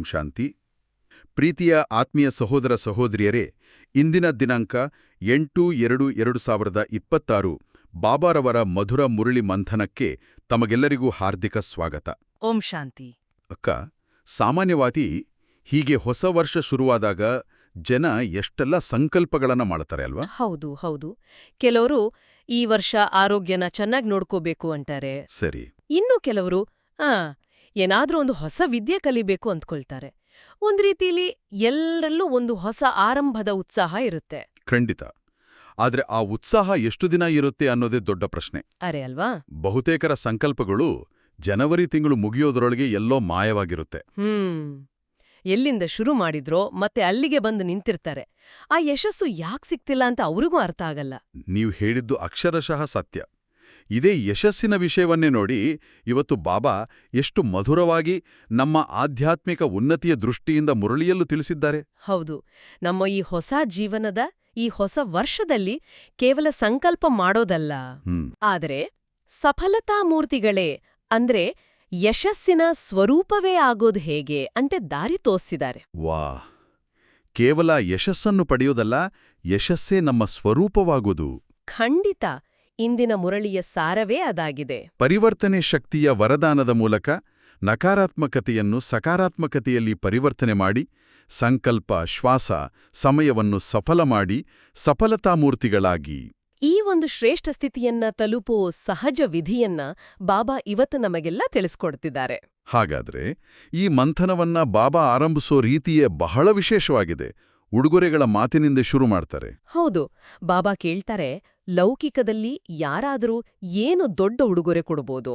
ಓಂ ಶಾಂತಿ. ಪ್ರೀತಿಯ ಆತ್ಮೀಯ ಸಹೋದರ ಸಹೋದರಿಯರೇ, ಇಂದಿನ ದಿನಾಂಕ 8/2/2026 ಬಾಬಾರವರ ಮಧುರ ಮುರಳಿ ಮಂಥನಕ್ಕೆ ತಮಗೆಲ್ಲರಿಗೂ ಹಾರ್ದಿಕ ಸ್ವಾಗತ. ಓಂ ಶಾಂತಿ. ಅಕ್ಕ, ಸಾಮಾನ್ಯವಾಗಿ ಹೀಗೆ ಹೊಸ ವರ್ಷ ಶುರುವಾದಾಗ ಜನ ಎಷ್ಟೆಲ್ಲ ಸಂಕಲ್ಪಗಳನ್ನ ಮಾಡ್ತಾರೆ ಅಲ್ವಾ? ಹೌದು ಹೌದು. ಕೆಲವರು ಈ ವರ್ಷ ಆರೋಗ್ಯನ ಚೆನ್ನಾಗಿ ನೋಡ್ಕೋಬೇಕು ಅಂತಾರೆ. ಸರಿ. ಇನ್ನು ಕೆಲವರು ಏನಾದ್ರೂ ಒಂದು ಹೊಸ ವಿದ್ಯೆ ಕಲಿಬೇಕು ಅಂದ್ಕೊಳ್ತಾರೆ. ಒಂದ್ ರೀತಿಲಿ ಎಲ್ಲರಲ್ಲೂ ಒಂದು ಹೊಸ ಆರಂಭದ ಉತ್ಸಾಹ ಇರುತ್ತೆ. ಖಂಡಿತ. ಆದ್ರೆ ಆ ಉತ್ಸಾಹ ಎಷ್ಟು ದಿನ ಇರುತ್ತೆ ಅನ್ನೋದೇ ದೊಡ್ಡ ಪ್ರಶ್ನೆ. ಅರೆ ಅಲ್ವಾ? ಬಹುತೇಕರ ಸಂಕಲ್ಪಗಳು ಜನವರಿ ತಿಂಗಳು ಮುಗಿಯೋದ್ರೊಳಗೆ ಎಲ್ಲೋ ಮಾಯವಾಗಿರುತ್ತೆ. ಎಲ್ಲಿಂದ ಶುರು ಮಾಡಿದ್ರೋ ಮತ್ತೆ ಅಲ್ಲಿಗೆ ಬಂದು ನಿಂತಿರ್ತಾರೆ. ಆ ಯಶಸ್ಸು ಯಾಕೆ ಸಿಕ್ತಿಲ್ಲ ಅಂತ ಅವ್ರಿಗೂ ಅರ್ಥ ಆಗಲ್ಲ. ನೀವು ಹೇಳಿದ್ದು ಅಕ್ಷರಶಃ ಸತ್ಯ. ಇದೇ ಯಶಸ್ಸಿನ ವಿಷಯವನ್ನೇ ನೋಡಿ ಇವತ್ತು ಬಾಬಾ ಎಷ್ಟು ಮಧುರವಾಗಿ ನಮ್ಮ ಆಧ್ಯಾತ್ಮಿಕ ಉನ್ನತಿಯ ದೃಷ್ಟಿಯಿಂದ ಮುರಳಿಯಲ್ಲೂ ತಿಳಿಸಿದ್ದಾರೆ. ಹೌದು. ನಮ್ಮ ಈ ಹೊಸ ಜೀವನದ ಈ ಹೊಸ ವರ್ಷದಲ್ಲಿ ಕೇವಲ ಸಂಕಲ್ಪ ಮಾಡೋದಲ್ಲ, ಆದರೆ ಸಫಲತಾ ಮೂರ್ತಿಗಳೇ ಅಂದ್ರೆ ಯಶಸ್ಸಿನ ಸ್ವರೂಪವೇ ಆಗೋದು ಹೇಗೆ ಅಂತೆ ದಾರಿ ತೋರಿಸಿದ್ದಾರೆ. ವಾ! ಕೇವಲ ಯಶಸ್ಸನ್ನು ಪಡೆಯೋದಲ್ಲ, ಯಶಸ್ಸೇ ನಮ್ಮ ಸ್ವರೂಪವಾಗೋದು. ಖಂಡಿತ. ಇಂದಿನ ಮುರಳಿಯ ಸಾರವೇ ಅದಾಗಿದೆ. ಪರಿವರ್ತನೆ ಶಕ್ತಿಯ ವರದಾನದ ಮೂಲಕ ನಕಾರಾತ್ಮಕತೆಯನ್ನು ಸಕಾರಾತ್ಮಕತೆಯಲ್ಲಿ ಪರಿವರ್ತನೆ ಮಾಡಿ, ಸಂಕಲ್ಪ, ಶ್ವಾಸ, ಸಮಯವನ್ನು ಸಫಲ ಮಾಡಿ ಸಫಲತಾಮೂರ್ತಿಗಳಾಗಿ. ಈ ಒಂದು ಶ್ರೇಷ್ಠ ಸ್ಥಿತಿಯನ್ನ ತಲುಪೋ ಸಹಜ ವಿಧಿಯನ್ನ ಬಾಬಾ ಇವತ್ತು ನಮಗೆಲ್ಲ ತಿಳಿಸ್ಕೊಡ್ತಿದ್ದಾರೆ. ಹಾಗಾದ್ರೆ ಈ ಮಂಥನವನ್ನ ಬಾಬಾ ಆರಂಭಿಸೋ ರೀತಿಯೇ ಬಹಳ ವಿಶೇಷವಾಗಿದೆ. ಉಡುಗೊರೆಗಳ ಮಾತಿನಿಂದ ಶುರು ಮಾಡ್ತಾರೆ. ಹೌದು. ಬಾಬಾ ಕೇಳ್ತಾರೆ, ಲೌಕಿಕದಲ್ಲಿ ಯಾರಾದರೂ ಏನು ದೊಡ್ಡ ಉಡುಗೊರೆ ಕೊಡ್ಬೋದು?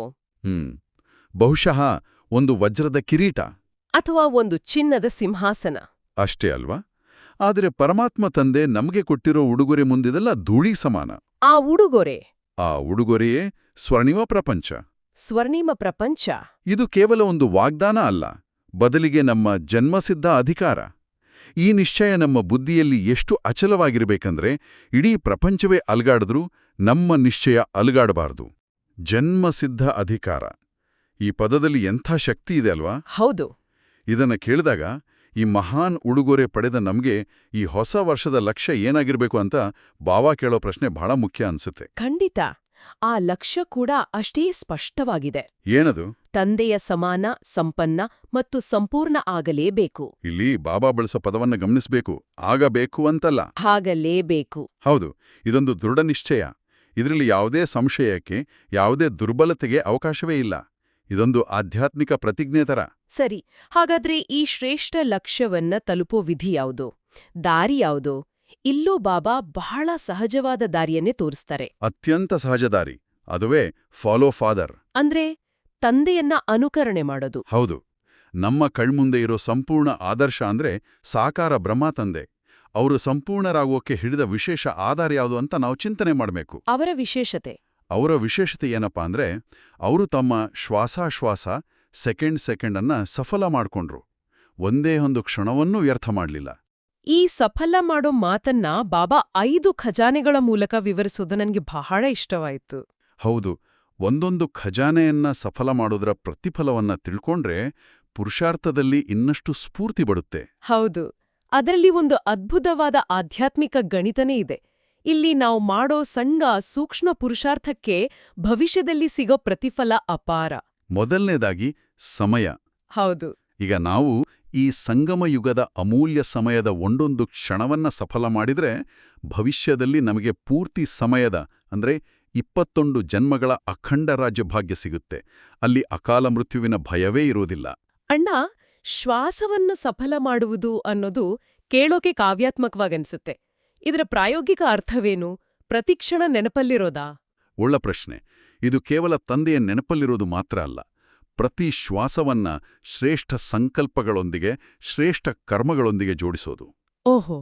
ಬಹುಶಃ ಒಂದು ವಜ್ರದ ಕಿರೀಟ ಅಥವಾ ಒಂದು ಚಿನ್ನದ ಸಿಂಹಾಸನ. ಅಷ್ಟೇ ಅಲ್ವಾ? ಆದರೆ ಪರಮಾತ್ಮ ತಂದೆ ನಮಗೆ ಕೊಟ್ಟಿರೋ ಉಡುಗೊರೆ ಮುಂದಿದೆಲ್ಲ ಧೂಳಿ ಸಮಾನ. ಆ ಉಡುಗೊರೆಯೇ ಸ್ವರ್ಣಿಮ ಪ್ರಪಂಚ. ಸ್ವರ್ಣಿಮ ಪ್ರಪಂಚ. ಇದು ಕೇವಲ ಒಂದು ವಾಗ್ದಾನ ಅಲ್ಲ, ಬದಲಿಗೆ ನಮ್ಮ ಜನ್ಮಸಿದ್ಧ ಅಧಿಕಾರ. ಈ ನಿಶ್ಚಯ ನಮ್ಮ ಬುದ್ಧಿಯಲ್ಲಿ ಎಷ್ಟು ಅಚಲವಾಗಿರಬೇಕಂದ್ರೆ ಇಡೀ ಪ್ರಪಂಚವೇ ಅಲುಗಾಡಿದ್ರೂ ನಮ್ಮ ನಿಶ್ಚಯ ಅಲುಗಾಡಬಾರದು. ಜನ್ಮಸಿದ್ಧ ಅಧಿಕಾರ. ಈ ಪದದಲ್ಲಿ ಎಂಥ ಶಕ್ತಿ ಇದೆ ಅಲ್ವಾ? ಹೌದು. ಇದನ್ನ ಕೇಳಿದಾಗ ಈ ಮಹಾನ್ ಉಡುಗೊರೆ ಪಡೆದ ನಮ್ಗೆ ಈ ಹೊಸ ವರ್ಷದ ಲಕ್ಷ್ಯ ಏನಾಗಿರ್ಬೇಕು ಅಂತ ಬಾಬಾ ಕೇಳೋ ಪ್ರಶ್ನೆ ಬಹಳ ಮುಖ್ಯ ಅನ್ಸುತ್ತೆ. ಖಂಡಿತ. ಆ ಲಕ್ಷ್ಯ ಕೂಡ ಅಷ್ಟೇ ಸ್ಪಷ್ಟವಾಗಿದೆ. ಏನದು? ತಂದೆಯ ಸಮಾನ, ಸಂಪನ್ನ ಮತ್ತು ಸಂಪೂರ್ಣ ಆಗಲೇಬೇಕು. ಇಲ್ಲಿ ಬಾಬಾ ಬಳಸೋ ಪದವನ್ನ ಗಮನಿಸಬೇಕು. ಆಗಬೇಕು ಅಂತಲ್ಲ, ಆಗಲೇಬೇಕು. ಹೌದು. ಇದೊಂದು ದೃಢ ನಿಶ್ಚಯ. ಇದರಲ್ಲಿ ಯಾವುದೇ ಸಂಶಯಕ್ಕೆ, ಯಾವುದೇ ದುರ್ಬಲತೆಗೆ ಅವಕಾಶವೇ ಇಲ್ಲ. ಇದೊಂದು ಆಧ್ಯಾತ್ಮಿಕ ಪ್ರತಿಜ್ಞೆ ತರ. ಸರಿ. ಹಾಗಾದ್ರೆ ಈ ಶ್ರೇಷ್ಠ ಲಕ್ಷ್ಯವನ್ನ ತಲುಪೋ ವಿಧಿ ಯಾವುದು? ದಾರಿ ಯಾವುದು? ಇಲ್ಲೂ ಬಾಬಾ ಬಹಳ ಸಹಜವಾದ ದಾರಿಯನ್ನೇ ತೋರಿಸ್ತಾರೆ. ಅತ್ಯಂತ ಸಹಜ ದಾರಿ. ಅದುವೇ ಫಾಲೋ ಫಾದರ್. ಅಂದ್ರೆ ತಂದೆಯನ್ನ ಅನುಕರಣೆ ಮಾಡೋದು. ಹೌದು. ನಮ್ಮ ಕಣ್ಮುಂದೆ ಇರೋ ಸಂಪೂರ್ಣ ಆದರ್ಶ ಅಂದ್ರೆ ಸಾಕಾರ ಬ್ರಹ್ಮ ತಂದೆ. ಅವರು ಸಂಪೂರ್ಣರಾಗೋಕೆ ಹಿಡಿದ ವಿಶೇಷ ಆಧಾರ ಯಾವುದು ಅಂತ ನಾವು ಚಿಂತನೆ ಮಾಡಬೇಕು. ಅವರ ವಿಶೇಷತೆ ಏನಪ್ಪಾ ಅಂದ್ರೆ ಅವರು ತಮ್ಮ ಶ್ವಾಸಾಶ್ವಾಸ ಸೆಕೆಂಡ್ ಅನ್ನ ಸಫಲ ಮಾಡ್ಕೊಂಡ್ರು. ಒಂದೇ ಒಂದು ಕ್ಷಣವನ್ನೂ ವ್ಯರ್ಥ ಮಾಡಲಿಲ್ಲ. ಈ ಸಫಲ ಮಾಡೋ ಮಾತನ್ನ ಬಾಬಾ 5 ಖಜಾನೆಗಳ ಮೂಲಕ ವಿವರಿಸೋದು ನನಗೆ ಬಹಳ ಇಷ್ಟವಾಯಿತು. ಹೌದು. ಒಂದೊಂದು ಖಜಾನೆಯನ್ನ ಸಫಲ ಮಾಡೋದರ ಪ್ರತಿಫಲವನ್ನ ತಿಳ್ಕೊಂಡ್ರೆ ಪುರುಷಾರ್ಥದಲ್ಲಿ ಇನ್ನಷ್ಟು ಸ್ಫೂರ್ತಿ ಬರುತ್ತೆ. ಹೌದು. ಅದರಲ್ಲಿ ಒಂದು ಅದ್ಭುತವಾದ ಆಧ್ಯಾತ್ಮಿಕ ಗಣಿತನೇ ಇದೆ. ಇಲ್ಲಿ ನಾವು ಮಾಡೋ ಸಣ್ಣ ಸೂಕ್ಷ್ಮ ಪುರುಷಾರ್ಥಕ್ಕೆ ಭವಿಷ್ಯದಲ್ಲಿ ಸಿಗೋ ಪ್ರತಿಫಲ ಅಪಾರ. ಮೊದಲನೇದಾಗಿ ಸಮಯ. ಹೌದು. ಈಗ ನಾವು ಈ ಸಂಗಮ ಯುಗದ ಅಮೂಲ್ಯ ಸಮಯದ ಒಂದೊಂದು ಕ್ಷಣವನ್ನ ಸಫಲ ಮಾಡಿದ್ರೆ ಭವಿಷ್ಯದಲ್ಲಿ ನಮಗೆ ಪೂರ್ತಿ ಸಮಯದ ಅಂದ್ರೆ 21 ಜನ್ಮಗಳ ಅಖಂಡ ರಾಜ್ಯಭಾಗ್ಯ ಸಿಗುತ್ತೆ. ಅಲ್ಲಿ ಅಕಾಲ ಮೃತ್ಯುವಿನ ಭಯವೇ ಇರೋದಿಲ್ಲ. ಅಣ್ಣ, ಶ್ವಾಸವನ್ನು ಸಫಲ ಮಾಡುವುದು ಅನ್ನೋದು ಕೇಳೋಕೆ ಕಾವ್ಯಾತ್ಮಕವಾಗನ್ಸುತ್ತೆ. ಇದರ ಪ್ರಾಯೋಗಿಕ ಅರ್ಥವೇನು? ಪ್ರತಿಕ್ಷಣ ನೆನಪಲ್ಲಿರೋದಾ? ಒಳ್ಳ ಪ್ರಶ್ನೆ. ಇದು ಕೇವಲ ತಂದೆಯ ನೆನಪಲ್ಲಿರೋದು ಮಾತ್ರ ಅಲ್ಲ. ಪ್ರತಿ ಶ್ವಾಸವನ್ನ ಶ್ರೇಷ್ಠ ಸಂಕಲ್ಪಗಳೊಂದಿಗೆ, ಶ್ರೇಷ್ಠ ಕರ್ಮಗಳೊಂದಿಗೆ ಜೋಡಿಸೋದು. ಓಹೋ.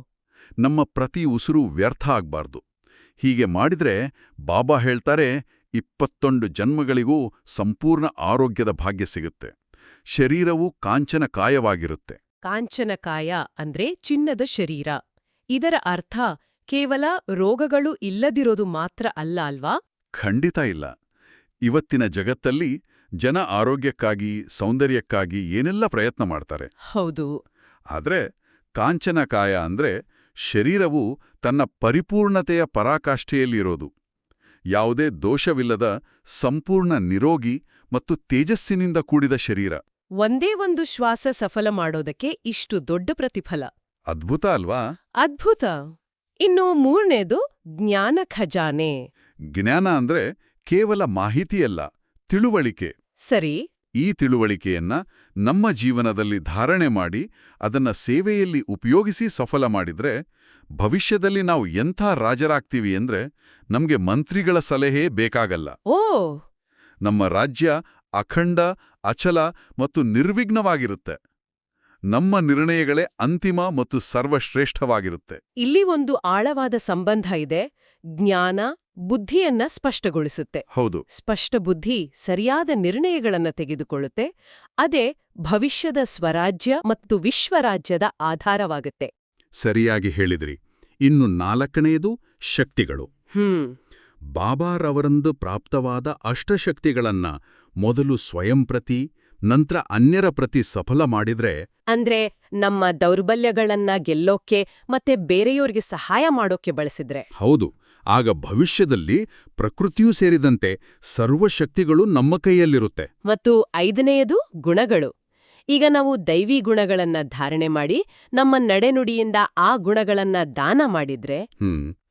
ನಮ್ಮ ಪ್ರತಿ ಉಸಿರು ವ್ಯರ್ಥ ಆಗ್ಬಾರ್ದು. ಹೀಗೆ ಮಾಡಿದ್ರೆ ಬಾಬಾ ಹೇಳ್ತಾರೆ 21 ಜನ್ಮಗಳಿಗೂ ಸಂಪೂರ್ಣ ಆರೋಗ್ಯದ ಭಾಗ್ಯ ಸಿಗುತ್ತೆ. ಶರೀರವು ಕಾಂಚನ ಕಾಯವಾಗಿರುತ್ತೆ. ಕಾಂಚನ ಕಾಯ ಅಂದ್ರೆ ಚಿನ್ನದ ಶರೀರ. ಇದರ ಅರ್ಥ ಕೇವಲ ರೋಗಗಳು ಇಲ್ಲದಿರೋದು ಮಾತ್ರ ಅಲ್ಲ ಅಲ್ವಾ? ಖಂಡಿತ ಇಲ್ಲ. ಇವತ್ತಿನ ಜಗತ್ತಲ್ಲಿ ಜನ ಆರೋಗ್ಯಕ್ಕಾಗಿ ಸೌಂದರ್ಯಕ್ಕಾಗಿ ಏನೆಲ್ಲ ಪ್ರಯತ್ನ ಮಾಡ್ತಾರೆ. ಹೌದು. ಆದ್ರೆ ಕಾಂಚನಕಾಯ ಅಂದ್ರೆ ಶರೀರವು ತನ್ನ ಪರಿಪೂರ್ಣತೆಯ ಪರಾಕಾಷ್ಠೆಯಲ್ಲಿರೋದು. ಯಾವುದೇ ದೋಷವಿಲ್ಲದ ಸಂಪೂರ್ಣ ನಿರೋಗಿ ಮತ್ತು ತೇಜಸ್ಸಿನಿಂದ ಕೂಡಿದ ಶರೀರ. ಒಂದೇ ಒಂದು ಶ್ವಾಸ ಸಫಲ ಮಾಡೋದಕ್ಕೆ ಇಷ್ಟು ದೊಡ್ಡ ಪ್ರತಿಫಲ. ಅದ್ಭುತ ಅಲ್ವಾ? ಅದ್ಭುತ. ಇನ್ನು ಮೂರನೇದು ಜ್ಞಾನ ಖಜಾನೆ. ಜ್ಞಾನ ಅಂದ್ರೆ ಕೇವಲ ಮಾಹಿತಿಯಲ್ಲ, ತಿಳುವಳಿಕೆ. ಸರಿ. ಈ ತಿಳುವಳಿಕೆಯನ್ನ ನಮ್ಮ ಜೀವನದಲ್ಲಿ ಧಾರಣೆ ಮಾಡಿ ಅದನ್ನ ಸೇವೆಯಲ್ಲಿ ಉಪಯೋಗಿಸಿ ಸಫಲ ಮಾಡಿದ್ರೆ ಭವಿಷ್ಯದಲ್ಲಿ ನಾವು ಎಂಥ ರಾಜರಾಗ್ತೀವಿ ಅಂದ್ರೆ ನಮ್ಗೆ ಮಂತ್ರಿಗಳ ಸಲಹೆ ಬೇಕಾಗಲ್ಲ. ಓ. ನಮ್ಮ ರಾಜ್ಯ ಅಖಂಡ, ಅಚಲ ಮತ್ತು ನಿರ್ವಿಘ್ನವಾಗಿರುತ್ತೆ. ನಮ್ಮ ನಿರ್ಣಯಗಳೇ ಅಂತಿಮ ಮತ್ತು ಸರ್ವಶ್ರೇಷ್ಠವಾಗಿರುತ್ತೆ. ಇಲ್ಲಿ ಒಂದು ಆಳವಾದ ಸಂಬಂಧ ಇದೆ. ಜ್ಞಾನ ಬುದ್ಧಿಯನ್ನ ಸ್ಪಷ್ಟಗೊಳಿಸುತ್ತೆ. ಹೌದು. ಸ್ಪಷ್ಟ ಬುದ್ಧಿ ಸರಿಯಾದ ನಿರ್ಣಯಗಳನ್ನ ತೆಗೆದುಕೊಳ್ಳುತ್ತೆ. ಅದೇ ಭವಿಷ್ಯದ ಸ್ವರಾಜ್ಯ ಮತ್ತು ವಿಶ್ವರಾಜ್ಯದ ಆಧಾರವಾಗುತ್ತೆ. ಸರಿಯಾಗಿ ಹೇಳಿದ್ರಿ. ಇನ್ನು 4ನೇದು ಶಕ್ತಿಗಳು. ಬಾಬಾರವರಂದು ಪ್ರಾಪ್ತವಾದ ಅಷ್ಟಶಕ್ತಿಗಳನ್ನ ಮೊದಲು ಸ್ವಯಂ ಪ್ರತಿ, ನಂತರ ಅನ್ಯರ ಪ್ರತಿ ಸಫಲ ಮಾಡಿದ್ರೆ, ಅಂದ್ರೆ ನಮ್ಮ ದೌರ್ಬಲ್ಯಗಳನ್ನ ಗೆಲ್ಲೋಕೆ ಮತ್ತೆ ಬೇರೆಯೋರಿಗೆ ಸಹಾಯ ಮಾಡೋಕೆ ಬಳಸಿದ್ರೆ. ಹೌದು, ಆಗ ಭವಿಷ್ಯದಲ್ಲಿ ಪ್ರಕೃತಿಯೂ ಸೇರಿದಂತೆ ಸರ್ವಶಕ್ತಿಗಳು ನಮ್ಮ ಕೈಯಲ್ಲಿರುತ್ತೆ. ಮತ್ತು 5ನೇಯದು ಗುಣಗಳು. ಈಗ ನಾವು ದೈವಿ ಗುಣಗಳನ್ನ ಧಾರಣೆ ಮಾಡಿ ನಮ್ಮ ನಡೆನುಡಿಯಿಂದ ಆ ಗುಣಗಳನ್ನ ದಾನ ಮಾಡಿದ್ರೆ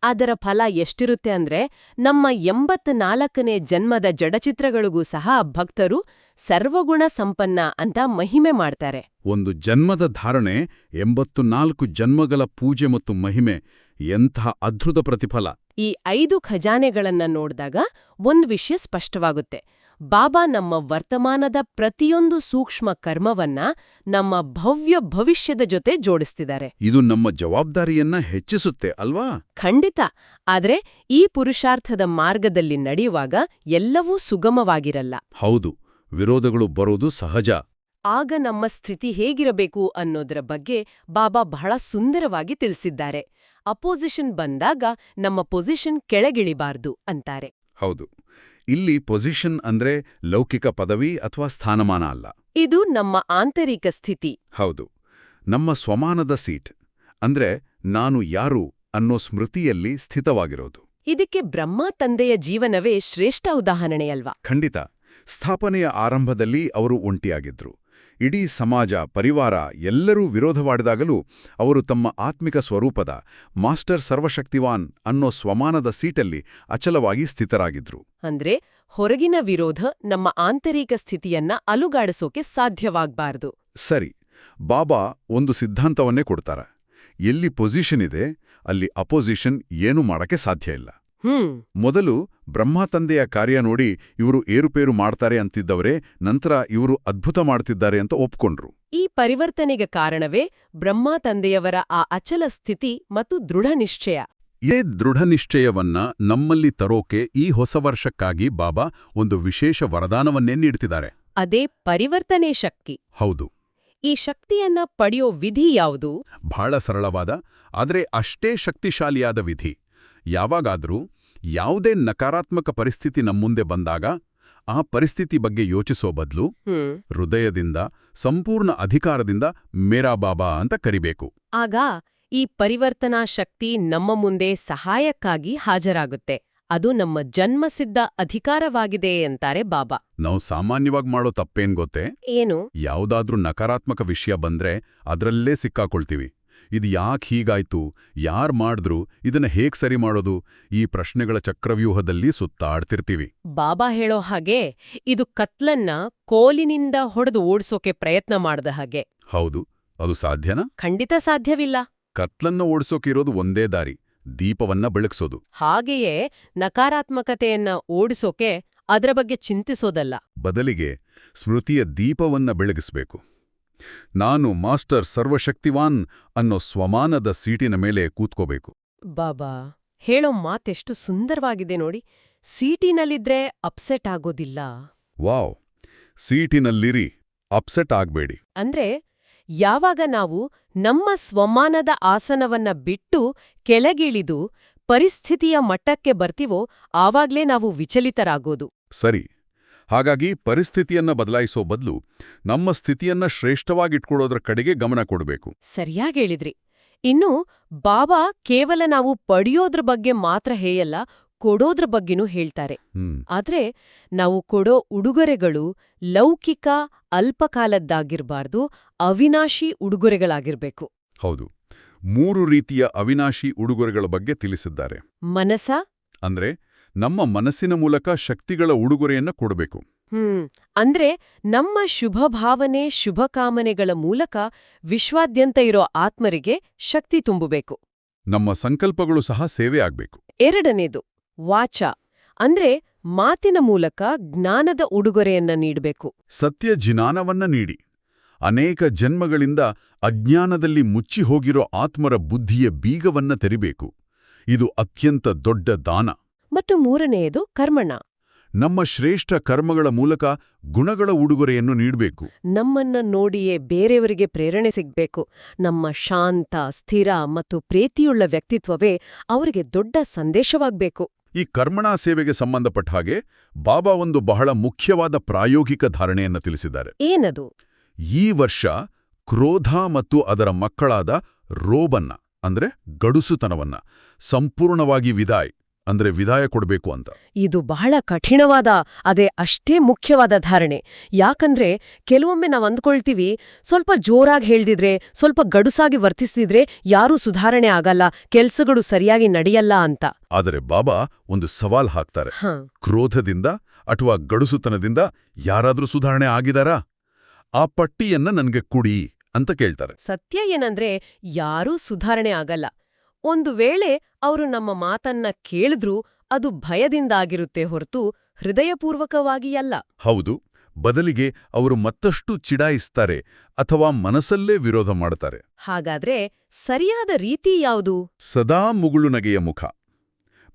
ಅದರ ಫಲ ಎಷ್ಟಿರುತ್ತೆ ಅಂದ್ರೆ ನಮ್ಮ 84ನೇ ಜನ್ಮದ ಜಡಚಿತ್ರಗಳಿಗೂ ಸಹ ಭಕ್ತರು ಸರ್ವಗುಣ ಸಂಪನ್ನ ಅಂತ ಮಹಿಮೆ ಮಾಡ್ತಾರೆ. ಒಂದು ಜನ್ಮದ ಧಾರಣೆ 84 ಜನ್ಮಗಳ ಪೂಜೆ ಮತ್ತು ಮಹಿಮೆ. ಎಂಥ ಅದ್ಭುತ ಪ್ರತಿಫಲ! ಈ 5 ಖಜಾನೆಗಳನ್ನ ನೋಡಿದಾಗ ಒಂದು ವಿಷಯ ಸ್ಪಷ್ಟವಾಗುತ್ತೆ. ಬಾಬಾ ನಮ್ಮ ವರ್ತಮಾನದ ಪ್ರತಿಯೊಂದು ಸೂಕ್ಷ್ಮ ಕರ್ಮವನ್ನ ನಮ್ಮ ಭವ್ಯ ಭವಿಷ್ಯದ ಜೊತೆ ಜೋಡಿಸ್ತಿದ್ದಾರೆ. ಇದು ನಮ್ಮ ಜವಾಬ್ದಾರಿಯನ್ನ ಹೆಚ್ಚಿಸುತ್ತೆ ಅಲ್ವಾ? ಖಂಡಿತ. ಆದ್ರೆ ಈ ಪುರುಷಾರ್ಥದ ಮಾರ್ಗದಲ್ಲಿ ನಡೆಯುವಾಗ ಎಲ್ಲವೂ ಸುಗಮವಾಗಿರಲ್ಲ. ಹೌದು, ವಿರೋಧಗಳು ಬರೋದು ಸಹಜ. ಆಗ ನಮ್ಮ ಸ್ಥಿತಿ ಹೇಗಿರಬೇಕು ಅನ್ನೋದರ ಬಗ್ಗೆ ಬಾಬಾ ಬಹಳ ಸುಂದರವಾಗಿ ತಿಳಿಸಿದ್ದಾರೆ. ಅಪೋಸಿಷನ್ ಬಂದಾಗ ನಮ್ಮ ಪೊಸಿಷನ್ ಕೆಳಗಿಳಿಬಾರ್ದು ಅಂತಾರೆ. ಹೌದು, ಇಲ್ಲಿ ಪೊಸಿಷನ್ ಅಂದ್ರೆ ಲೌಕಿಕ ಪದವಿ ಅಥವಾ ಸ್ಥಾನಮಾನ ಅಲ್ಲ. ಇದು ನಮ್ಮ ಆಂತರಿಕ ಸ್ಥಿತಿ. ಹೌದು, ನಮ್ಮ ಸ್ವಮಾನದ ಸೀಟ್ ಅಂದ್ರೆ ನಾನು ಯಾರು ಅನ್ನೋ ಸ್ಮೃತಿಯಲ್ಲಿ ಸ್ಥಿತವಾಗಿರೋದು. ಇದಕ್ಕೆ ಬ್ರಹ್ಮ ತಂದೆಯ ಜೀವನವೇ ಶ್ರೇಷ್ಠ ಉದಾಹರಣೆಯಲ್ವಾ? ಖಂಡಿತ. ಸ್ಥಾಪನೆಯ ಆರಂಭದಲ್ಲಿ ಅವರು ಒಂಟಿಯಾಗಿದ್ರು. ಇಡೀ ಸಮಾಜ, ಪರಿವಾರ ಎಲ್ಲರೂ ವಿರೋಧವಾಡಿದಾಗಲೂ ಅವರು ತಮ್ಮ ಆತ್ಮಿಕ ಸ್ವರೂಪದ ಮಾಸ್ಟರ್ ಸರ್ವಶಕ್ತಿವಾನ್ ಅನ್ನೋ ಸ್ವಮಾನದ ಸೀಟಲ್ಲಿ ಅಚಲವಾಗಿ ಸ್ಥಿತರಾಗಿದ್ರು. ಅಂದ್ರೆ ಹೊರಗಿನ ವಿರೋಧ ನಮ್ಮ ಆಂತರಿಕ ಸ್ಥಿತಿಯನ್ನ ಅಲುಗಾಡಿಸೋಕೆ ಸಾಧ್ಯವಾಗಬಾರ್ದು. ಸರಿ. ಬಾಬಾ ಒಂದು ಸಿದ್ಧಾಂತವನ್ನೇ ಕೊಡ್ತಾರ. ಎಲ್ಲಿ ಪೊಸಿಷನ್ ಇದೆ ಅಲ್ಲಿ ಅಪೋಸಿಷನ್ ಏನೂ ಮಾಡಕ್ಕೆ ಸಾಧ್ಯ ಇಲ್ಲ. ಮೊದಲು ಬ್ರಹ್ಮ ತಂದೆಯ ಕಾರ್ಯ ನೋಡಿ ಇವರು ಏರುಪೇರು ಮಾಡ್ತಾರೆ ಅಂತಿದ್ದವರೇ ನಂತರ ಇವರು ಅದ್ಭುತ ಮಾಡ್ತಿದ್ದಾರೆ ಅಂತ ಒಪ್ಕೊಂಡ್ರು. ಈ ಪರಿವರ್ತನೆಗೆ ಕಾರಣವೇ ಬ್ರಹ್ಮ ತಂದೆಯವರ ಆ ಅಚಲ ಸ್ಥಿತಿ ಮತ್ತು ದೃಢ ನಿಶ್ಚಯ. ಇದೇ ದೃಢ ನಿಶ್ಚಯವನ್ನ ನಮ್ಮಲ್ಲಿ ತರೋಕೆ ಈ ಹೊಸ ವರ್ಷಕ್ಕಾಗಿ ಬಾಬಾ ಒಂದು ವಿಶೇಷ ವರದಾನವನ್ನೇ ನೀಡ್ತಿದ್ದಾರೆ. ಅದೇ ಪರಿವರ್ತನೆ ಶಕ್ತಿ. ಹೌದು. ಈ ಶಕ್ತಿಯನ್ನ ಪಡೆಯೋ ವಿಧಿ ಯಾವುದು? ಬಹಳ ಸರಳವಾದ ಆದರೆ ಅಷ್ಟೇ ಶಕ್ತಿಶಾಲಿಯಾದ ವಿಧಿ. ಯಾವಾಗಾದ್ರೂ ಯಾವುದೇ ನಕಾರಾತ್ಮಕ ಪರಿಸ್ಥಿತಿ ನಮ್ಮುಂದೆ ಬಂದಾಗ ಆ ಪರಿಸ್ಥಿತಿ ಬಗ್ಗೆ ಯೋಚಿಸೋ ಬದಲು ಹೃದಯದಿಂದ ಸಂಪೂರ್ಣ ಅಧಿಕಾರದಿಂದ ಮೇರಾ ಬಾಬಾ ಅಂತ ಕರಿಬೇಕು. ಆಗ ಈ ಪರಿವರ್ತನಾ ಶಕ್ತಿ ನಮ್ಮ ಮುಂದೆ ಸಹಾಯಕ್ಕಾಗಿ ಹಾಜರಾಗುತ್ತೆ. ಅದು ನಮ್ಮ ಜನ್ಮಸಿದ್ಧ ಅಧಿಕಾರವಾಗಿದೆ ಅಂತಾರೆ ಬಾಬಾ. ನಾವು ಸಾಮಾನ್ಯವಾಗಿ ಮಾಡೋ ತಪ್ಪೇನ್ ಗೊತ್ತೇ? ಏನು? ಯಾವುದಾದ್ರೂ ನಕಾರಾತ್ಮಕ ವಿಷಯ ಬಂದ್ರೆ ಅದರಲ್ಲೇ ಸಿಕ್ಕಾಕೊಳ್ತೀವಿ. ಇದು ಯಾಕೆ ಹೀಗಾಯ್ತು, ಯಾರ್ ಮಾಡಿದ್ರು, ಇದನ್ನ ಹೇಗ್ ಸರಿ ಮಾಡೋದು, ಈ ಪ್ರಶ್ನೆಗಳ ಚಕ್ರವ್ಯೂಹದಲ್ಲಿ ಸುತ್ತಾಡ್ತಿರ್ತೀವಿ. ಬಾಬಾ ಹೇಳೋ ಹಾಗೆ ಇದು ಕತ್ಲನ್ನ ಕೋಲಿನಿಂದ ಹೊಡೆದು ಓಡಿಸೋಕೆ ಪ್ರಯತ್ನ ಮಾಡ್ದ ಹಾಗೆ. ಹೌದು, ಅದು ಸಾಧ್ಯನಾ? ಖಂಡಿತ ಸಾಧ್ಯವಿಲ್ಲ. ಕತ್ಲನ್ನ ಓಡಿಸೋಕಿರೋದು ಒಂದೇ ದಾರಿ, ದೀಪವನ್ನ ಬೆಳಗ್ಸೋದು. ಹಾಗೆಯೇ ನಕಾರಾತ್ಮಕತೆಯನ್ನ ಓಡಿಸೋಕೆ ಅದರ ಬಗ್ಗೆ ಚಿಂತಿಸೋದಲ್ಲ, ಬದಲಿಗೆ ಸ್ಮೃತಿಯ ದೀಪವನ್ನ ಬೆಳಗಿಸ್ಬೇಕು. ನಾನು ಮಾಸ್ಟರ್ ಸರ್ವಶಕ್ತಿವಾನ್ ಅನ್ನೋ ಸ್ವಮಾನದ ಸೀಟಿನ ಮೇಲೆ ಕೂತ್ಕೋಬೇಕು. ಬಾಬಾ ಹೇಳೋ ಮಾತೆಷ್ಟು ಸುಂದರವಾಗಿದೆ ನೋಡಿ. ಸೀಟಿನಲ್ಲಿದ್ರೆ ಅಪ್ಸೆಟ್ ಆಗೋದಿಲ್ಲ. ವಾವ್! ಸೀಟಿನಲ್ಲಿರಿ, ಅಪ್ಸೆಟ್ ಆಗ್ಬೇಡಿ. ಅಂದ್ರೆ ಯಾವಾಗ ನಾವು ನಮ್ಮ ಸ್ವಮಾನದ ಆಸನವನ್ನ ಬಿಟ್ಟು ಕೆಳಗಿಳಿದು ಪರಿಸ್ಥಿತಿಯ ಮಟ್ಟಕ್ಕೆ ಬರ್ತೀವೋ ಆವಾಗ್ಲೇ ನಾವು ವಿಚಲಿತರಾಗೋದು. ಸರಿ. ಹಾಗಾಗಿ ಪರಿಸ್ಥಿತಿಯನ್ನ ಬದಲಾಯಿಸೋ ಬದಲು ನಮ್ಮ ಸ್ಥಿತಿಯನ್ನ ಶ್ರೇಷ್ಠವಾಗಿಟ್ಕೊಳ್ಳೋದ್ರ ಕಡೆಗೆ ಗಮನ ಕೊಡಬೇಕು. ಸರಿಯಾಗಿ ಹೇಳಿದ್ರಿ. ಇನ್ನು ಬಾಬಾ ಕೇವಲ ನಾವು ಪಡೆಯೋದ್ರ ಬಗ್ಗೆ ಮಾತ್ರ ಹೇಯಲ್ಲ, ಕೊಡೋದ್ರ ಬಗ್ಗೆನೂ ಹೇಳ್ತಾರೆ. ಆದ್ರೆ ನಾವು ಕೊಡೋ ಉಡುಗೊರೆಗಳು ಲೌಕಿಕ ಅಲ್ಪಕಾಲದ್ದಾಗಿರ್ಬಾರ್ದು, ಅವಿನಾಶಿ ಉಡುಗೊರೆಗಳಾಗಿರ್ಬೇಕು. ಹೌದು, 3 ರೀತಿಯ ಅವಿನಾಶಿ ಉಡುಗೊರೆಗಳ ಬಗ್ಗೆ ತಿಳಿಸಿದ್ದಾರೆ. ಮನಸ ಅಂದ್ರೆ ನಮ್ಮ ಮನಸ್ಸಿನ ಮೂಲಕ ಶಕ್ತಿಗಳ ಉಡುಗೊರೆಯನ್ನ ಕೊಡಬೇಕು. ಅಂದ್ರೆ ನಮ್ಮ ಶುಭ ಭಾವನೆ, ಶುಭ ಕಾಮನೆಗಳ ಮೂಲಕ ವಿಶ್ವಾದ್ಯಂತ ಇರೋ ಆತ್ಮರಿಗೆ ಶಕ್ತಿ ತುಂಬಬೇಕು. ನಮ್ಮ ಸಂಕಲ್ಪಗಳು ಸಹ ಸೇವೆ ಆಗ್ಬೇಕು. ಎರಡನೇದು ವಾಚ, ಅಂದ್ರೆ ಮಾತಿನ ಮೂಲಕ ಜ್ಞಾನದ ಉಡುಗೊರೆಯನ್ನ ನೀಡಬೇಕು. ಸತ್ಯ ಜ್ಞಾನವನ್ನ ನೀಡಿ ಅನೇಕ ಜನ್ಮಗಳಿಂದ ಅಜ್ಞಾನದಲ್ಲಿ ಮುಚ್ಚಿ ಹೋಗಿರೋ ಆತ್ಮರ ಬುದ್ಧಿಯ ಬೀಗವನ್ನ ತೆರಿಬೇಕು. ಇದು ಅತ್ಯಂತ ದೊಡ್ಡ ದಾನ. ಮತ್ತು ಮೂರನೆಯದು ಕರ್ಮಣ, ನಮ್ಮ ಶ್ರೇಷ್ಠ ಕರ್ಮಗಳ ಮೂಲಕ ಗುಣಗಳ ಉಡುಗೊರೆಯನ್ನು ನೀಡಬೇಕು. ನಮ್ಮನ್ನ ನೋಡಿಯೇ ಬೇರೆಯವರಿಗೆ ಪ್ರೇರಣೆ ಸಿಗ್ಬೇಕು. ನಮ್ಮ ಶಾಂತ, ಸ್ಥಿರ ಮತ್ತು ಪ್ರೀತಿಯುಳ್ಳ ವ್ಯಕ್ತಿತ್ವವೇ ಅವರಿಗೆ ದೊಡ್ಡ ಸಂದೇಶವಾಗ್ಬೇಕು. ಈ ಕರ್ಮಣಾ ಸೇವೆಗೆ ಸಂಬಂಧಪಟ್ಟ ಹಾಗೆ ಬಾಬಾ ಒಂದು ಬಹಳ ಮುಖ್ಯವಾದ ಪ್ರಾಯೋಗಿಕ ಧಾರಣೆಯನ್ನು ತಿಳಿಸಿದ್ದಾರೆ. ಏನದು? ಈ ವರ್ಷ ಕ್ರೋಧ ಮತ್ತು ಅದರ ಮಕ್ಕಳಾದ ರೋಬನ್ನ ಅಂದ್ರೆ ಗಡುಸುತನವನ್ನ ಸಂಪೂರ್ಣವಾಗಿ ವಿದಾಯ ಕೊಡಬೇಕು ಅಂತ. ಇದು ಬಹಳ ಕಠಿಣವಾದ, ಅದೇ ಅಷ್ಟೇ ಮುಖ್ಯವಾದ ಧಾರಣೆ. ಯಾಕಂದ್ರೆ ಕೆಲವೊಮ್ಮೆ ನಾವು ಅಂದ್ಕೊಳ್ತೀವಿ, ಸ್ವಲ್ಪ ಜೋರಾಗಿ ಹೇಳ್ದಿದ್ರೆ, ಸ್ವಲ್ಪ ಗಡುಸಾಗಿ ವರ್ತಿಸ್ತಿದ್ರೆ ಯಾರೂ ಸುಧಾರಣೆ ಆಗಲ್ಲ, ಕೆಲ್ಸಗಳು ಸರಿಯಾಗಿ ನಡೆಯಲ್ಲ ಅಂತ. ಆದರೆ ಬಾಬಾ ಒಂದು ಸವಾಲ್ ಹಾಕ್ತಾರೆ. ಕ್ರೋಧದಿಂದ ಅಥವಾ ಗಡುಸುತನದಿಂದ ಯಾರಾದ್ರೂ ಸುಧಾರಣೆ ಆಗಿದಾರಾ? ಆ ಪಟ್ಟಿಯನ್ನ ನನ್ಗೆ ಕುಡಿ ಅಂತ ಕೇಳ್ತಾರೆ. ಸತ್ಯ ಏನಂದ್ರೆ ಯಾರೂ ಸುಧಾರಣೆ ಆಗಲ್ಲ. ಒಂದು ವೇಳೆ ಅವರು ನಮ್ಮ ಮಾತನ್ನ ಕೇಳಿದ್ರೂ ಅದು ಭಯದಿಂದಾಗಿರುತ್ತೆ ಹೊರತು ಹೃದಯಪೂರ್ವಕವಾಗಿ ಅಲ್ಲ. ಹೌದು, ಬದಲಿಗೆ ಅವರು ಮತ್ತಷ್ಟು ಚಿಡಾಯಿಸ್ತಾರೆ ಅಥವಾ ಮನಸ್ಸಲ್ಲೇ ವಿರೋಧ ಮಾಡ್ತಾರೆ. ಹಾಗಾದ್ರೆ ಸರಿಯಾದ ರೀತಿ ಯಾವುದು? ಸದಾ ಮುಗುಳುನಗೆಯ ಮುಖ.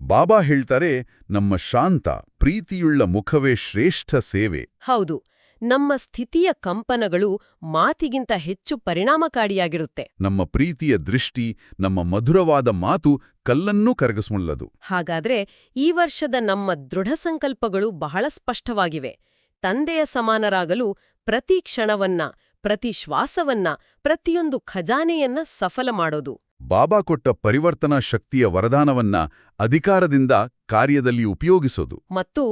ಬಾಬಾ ಹೇಳ್ತಾರೆ, ನಮ್ಮ ಶಾಂತ ಪ್ರೀತಿಯುಳ್ಳ ಮುಖವೇ ಶ್ರೇಷ್ಠ ಸೇವೆ. ಹೌದು, ನಮ್ಮ ಸ್ಥಿತಿಯ ಕಂಪನಗಳು ಮಾತಿಗಿಂತ ಹೆಚ್ಚು ಪರಿಣಾಮಕಾರಿಯಾಗಿರುತ್ತೆ. ನಮ್ಮ ಪ್ರೀತಿಯ ದೃಷ್ಟಿ, ನಮ್ಮ ಮಧುರವಾದ ಮಾತು ಕಲ್ಲನ್ನೂ ಕರಗಿಸಬಲ್ಲದು. ಹಾಗಾದ್ರೆ ಈ ವರ್ಷದ ನಮ್ಮ ದೃಢ ಸಂಕಲ್ಪಗಳು ಬಹಳ ಸ್ಪಷ್ಟವಾಗಿವೆ. ತಂದೆಯ ಸಮಾನರಾಗಲು ಪ್ರತಿ ಕ್ಷಣವನ್ನ, ಪ್ರತಿ ಶ್ವಾಸವನ್ನ, ಪ್ರತಿಯೊಂದು ಖಜಾನೆಯನ್ನ ಸಫಲ ಮಾಡೋದು. ಬಾಬಾ ಕೊಟ್ಟ ಪರಿವರ್ತನಾ ಶಕ್ತಿಯ ವರದಾನವನ್ನ ಅಧಿಕಾರದಿಂದ ಕಾರ್ಯದಲ್ಲಿ ಉಪಯೋಗಿಸೋದು. ಮತ್ತು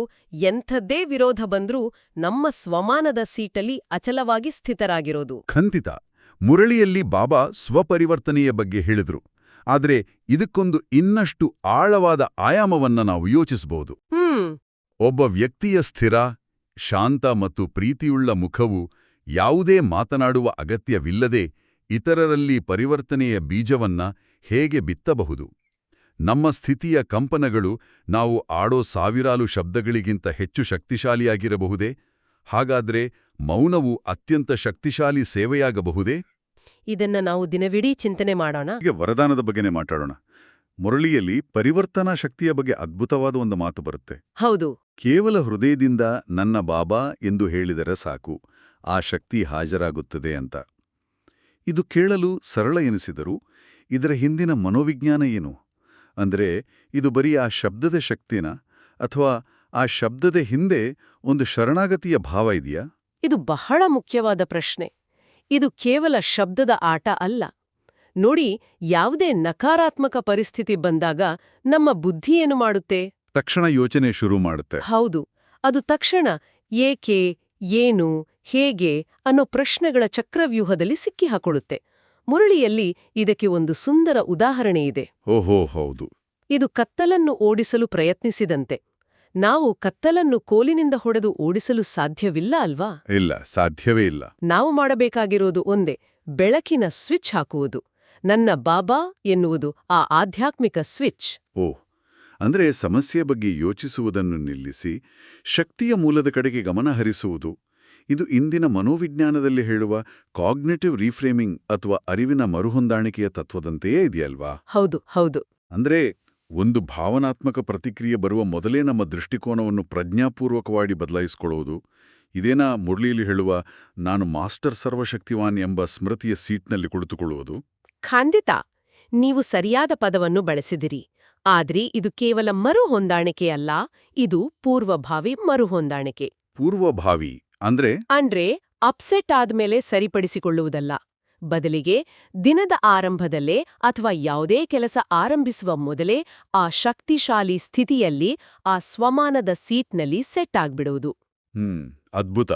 ಎಂಥದ್ದೇ ವಿರೋಧ ಬಂದ್ರೂ ನಮ್ಮ ಸ್ವಮಾನದ ಸೀಟಲ್ಲಿ ಅಚಲವಾಗಿ ಸ್ಥಿತರಾಗಿರೋದು. ಖಂಡಿತ. ಮುರಳಿಯಲ್ಲಿ ಬಾಬಾ ಸ್ವಪರಿವರ್ತನೆಯ ಬಗ್ಗೆ ಹೇಳಿದ್ರು. ಆದರೆ ಇದಕ್ಕೊಂದು ಇನ್ನಷ್ಟು ಆಳವಾದ ಆಯಾಮವನ್ನ ನಾವು ಯೋಚಿಸಬಹುದು. ಒಬ್ಬ ವ್ಯಕ್ತಿಯ ಸ್ಥಿರ, ಶಾಂತ ಮತ್ತು ಪ್ರೀತಿಯುಳ್ಳ ಮುಖವು ಯಾವುದೇ ಮಾತನಾಡುವ ಅಗತ್ಯವಿಲ್ಲದೆ ಇತರರಲ್ಲಿ ಪರಿವರ್ತನೆಯ ಬೀಜವನ್ನ ಹೇಗೆ ಬಿತ್ತಬಹುದು? ನಮ್ಮ ಸ್ಥಿತಿಯ ಕಂಪನಗಳು ನಾವು ಆಡೋ ಸಾವಿರಾರು ಶಬ್ದಗಳಿಗಿಂತ ಹೆಚ್ಚು ಶಕ್ತಿಶಾಲಿಯಾಗಿರಬಹುದೇ? ಹಾಗಾದ್ರೆ ಮೌನವು ಅತ್ಯಂತ ಶಕ್ತಿಶಾಲಿ ಸೇವೆಯಾಗಬಹುದೇ? ಇದನ್ನ ನಾವು ದಿನವಿಡೀ ಚಿಂತನೆ ಮಾಡೋಣ. ಈಗ ವರದಾನದ ಬಗ್ಗೆನೇ ಮಾತಾಡೋಣ. ಮುರಳಿಯಲ್ಲಿ ಪರಿವರ್ತನಾ ಶಕ್ತಿಯ ಬಗ್ಗೆ ಅದ್ಭುತವಾದ ಒಂದು ಮಾತು ಬರುತ್ತೆ. ಹೌದು, ಕೇವಲ ಹೃದಯದಿಂದ ನನ್ನ ಬಾಬಾ ಎಂದು ಹೇಳಿದರೆ ಸಾಕು, ಆ ಶಕ್ತಿ ಹಾಜರಾಗುತ್ತದೆ ಅಂತ. ಇದು ಕೇಳಲು ಸರಳ ಎನಿಸಿದರೂ ಇದರ ಹಿಂದಿನ ಮನೋವಿಜ್ಞಾನ ಏನು? ಅಂದ್ರೆ ಇದು ಬರೀ ಆ ಶಬ್ದದ ಶಕ್ತಿನ, ಅಥವಾ ಆ ಶಬ್ದದ ಹಿಂದೆ ಒಂದು ಶರಣಾಗತಿಯ ಭಾವ ಇದೆಯಾ? ಇದು ಬಹಳ ಮುಖ್ಯವಾದ ಪ್ರಶ್ನೆ. ಇದು ಕೇವಲ ಶಬ್ದದ ಆಟ ಅಲ್ಲ. ನೋಡಿ, ಯಾವುದೇ ನಕಾರಾತ್ಮಕ ಪರಿಸ್ಥಿತಿ ಬಂದಾಗ ನಮ್ಮ ಬುದ್ಧಿ ಏನು ಮಾಡುತ್ತೆ? ತಕ್ಷಣ ಯೋಚನೆ ಶುರು ಮಾಡುತ್ತೆ. ಹೌದು, ಅದು ತಕ್ಷಣ ಏಕೆ, ಏನು, ಹೇಗೆ ಅನ್ನೋ ಪ್ರಶ್ನೆಗಳ ಚಕ್ರವ್ಯೂಹದಲ್ಲಿ ಸಿಕ್ಕಿಹಾಕೊಳ್ಳುತ್ತೆ. ಮುರಳಿಯಲ್ಲಿ ಇದಕ್ಕೆ ಒಂದು ಸುಂದರ ಉದಾಹರಣೆ ಇದೆ. ಓಹೋ, ಹೌದು. ಇದು ಕತ್ತಲನ್ನು ಓಡಿಸಲು ಪ್ರಯತ್ನಿಸಿದಂತೆ. ನಾವು ಕತ್ತಲನ್ನು ಕೋಲಿನಿಂದ ಹೊಡೆದು ಓಡಿಸಲು ಸಾಧ್ಯವಿಲ್ಲ ಅಲ್ವಾ? ಇಲ್ಲ, ಸಾಧ್ಯವೇ ಇಲ್ಲ. ನಾವು ಮಾಡಬೇಕಾಗಿರೋದು ಒಂದೇ, ಬೆಳಕಿನ ಸ್ವಿಚ್ ಹಾಕುವುದು. ನನ್ನ ಬಾಬಾ ಎನ್ನುವುದು ಆ ಆಧ್ಯಾತ್ಮಿಕ ಸ್ವಿಚ್. ಓಹ್, ಅಂದ್ರೆ ಸಮಸ್ಯೆ ಬಗ್ಗೆ ಯೋಚಿಸುವುದನ್ನು ನಿಲ್ಲಿಸಿ ಶಕ್ತಿಯ ಮೂಲದ ಕಡೆಗೆ ಗಮನ ಹರಿಸುವುದು. ಇದು ಇಂದಿನ ಮನೋವಿಜ್ಞಾನದಲ್ಲಿ ಹೇಳುವ ಕಾಗ್ನಿಟಿವ್ ರೀಫ್ರೇಮಿಂಗ್ ಅಥವಾ ಅರಿವಿನ ಮರುಹೊಂದಾಣಿಕೆಯ ತತ್ವದಂತೆಯೇ ಇದೆಯಲ್ವಾ? ಹೌದು, ಹೌದು. ಅಂದ್ರೆ ಒಂದು ಭಾವನಾತ್ಮಕ ಪ್ರತಿಕ್ರಿಯೆ ಬರುವ ಮೊದಲೇ ನಮ್ಮ ದೃಷ್ಟಿಕೋನವನ್ನು ಪ್ರಜ್ಞಾಪೂರ್ವಕವಾಗಿ ಬದಲಾಯಿಸಿಕೊಳ್ಳುವುದು. ಇದೇನಾ ಮುರಳಿಯಲ್ಲಿ ಹೇಳುವ ನಾನು ಮಾಸ್ಟರ್ ಸರ್ವಶಕ್ತಿವಾನ್ ಎಂಬ ಸ್ಮೃತಿಯ ಸೀಟ್ನಲ್ಲಿ ಕುಳಿತುಕೊಳ್ಳುವುದು? ಖಂಡಿತ, ನೀವು ಸರಿಯಾದ ಪದವನ್ನು ಬಳಸಿದಿರಿ. ಆದ್ರೆ ಇದು ಕೇವಲ ಮರುಹೊಂದಾಣಿಕೆಯಲ್ಲ, ಇದು ಪೂರ್ವಭಾವಿ ಮರುಹೊಂದಾಣಿಕೆ. ಪೂರ್ವಭಾವಿ ಅಂದ್ರೆ ಅಪ್ಸೆಟ್ ಆದ್ಮೇಲೆ ಸರಿಪಡಿಸಿಕೊಳ್ಳುವುದಲ್ಲ. ಬದಲಿಗೆ ದಿನದ ಆರಂಭದಲ್ಲೇ ಅಥವಾ ಯಾವುದೇ ಕೆಲಸ ಆರಂಭಿಸುವ ಮೊದಲೇ ಆ ಶಕ್ತಿಶಾಲಿ ಸ್ಥಿತಿಯಲ್ಲಿ ಆ ಸ್ವಮಾನದ ಸೀಟ್ನಲ್ಲಿ ಸೆಟ್ ಆಗ್ಬಿಡುವುದು. ಅದ್ಭುತ.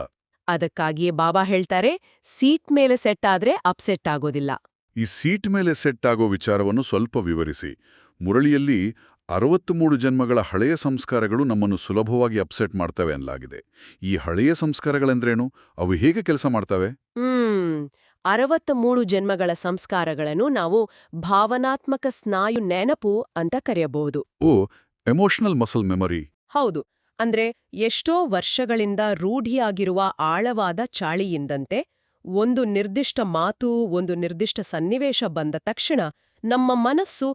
ಅದಕ್ಕಾಗಿಯೇ ಬಾಬಾ ಹೇಳ್ತಾರೆ, ಸೀಟ್ ಮೇಲೆ ಸೆಟ್ ಆದ್ರೆ ಅಪ್ಸೆಟ್ ಆಗೋದಿಲ್ಲ. ಈ ಸೀಟ್ ಮೇಲೆ ಸೆಟ್ ಆಗೋ ವಿಚಾರವನ್ನು ಸ್ವಲ್ಪ ವಿವರಿಸಿ. ಮುರಳಿಯಲ್ಲಿ 63 ಜನ್ಮಗಳ ಹಳೆಯ ಸಂಸ್ಕಾರಗಳು ನಮ್ಮನ್ನು ಸುಲಭವಾಗಿ ಅಪ್ಸೆಟ್ ಮಾಡ್ತವೆ ಅನ್ನಲಾಗಿದೆ. ಈ ಹಳೆಯ ಸಂಸ್ಕಾರಗಳೆಂದ್ರೇನು? ಅವು ಹೇಗೆ ಕೆಲಸ ಮಾಡ್ತವೆ? 63 ಜನ್ಮಗಳ ಸಂಸ್ಕಾರಗಳನ್ನು ನಾವು ಭಾವನಾತ್ಮಕ ಸ್ನಾಯು ನೆನಪು ಅಂತ ಕರೆಯಬಹುದು. ಓ, ಎಮೋಷನಲ್ ಮಸಲ್ ಮೆಮೊರಿ. ಹೌದು. ಅಂದ್ರೆ ಎಷ್ಟೋ ವರ್ಷಗಳಿಂದ ರೂಢಿಯಾಗಿರುವ ಆಳವಾದ ಚಾಳಿಯಿಂದಂತೆ ಒಂದು ನಿರ್ದಿಷ್ಟ ಮಾತು, ಒಂದು ನಿರ್ದಿಷ್ಟ ಸನ್ನಿವೇಶ ಬಂದ ತಕ್ಷಣ ನಮ್ಮ ಮನಸ್ಸು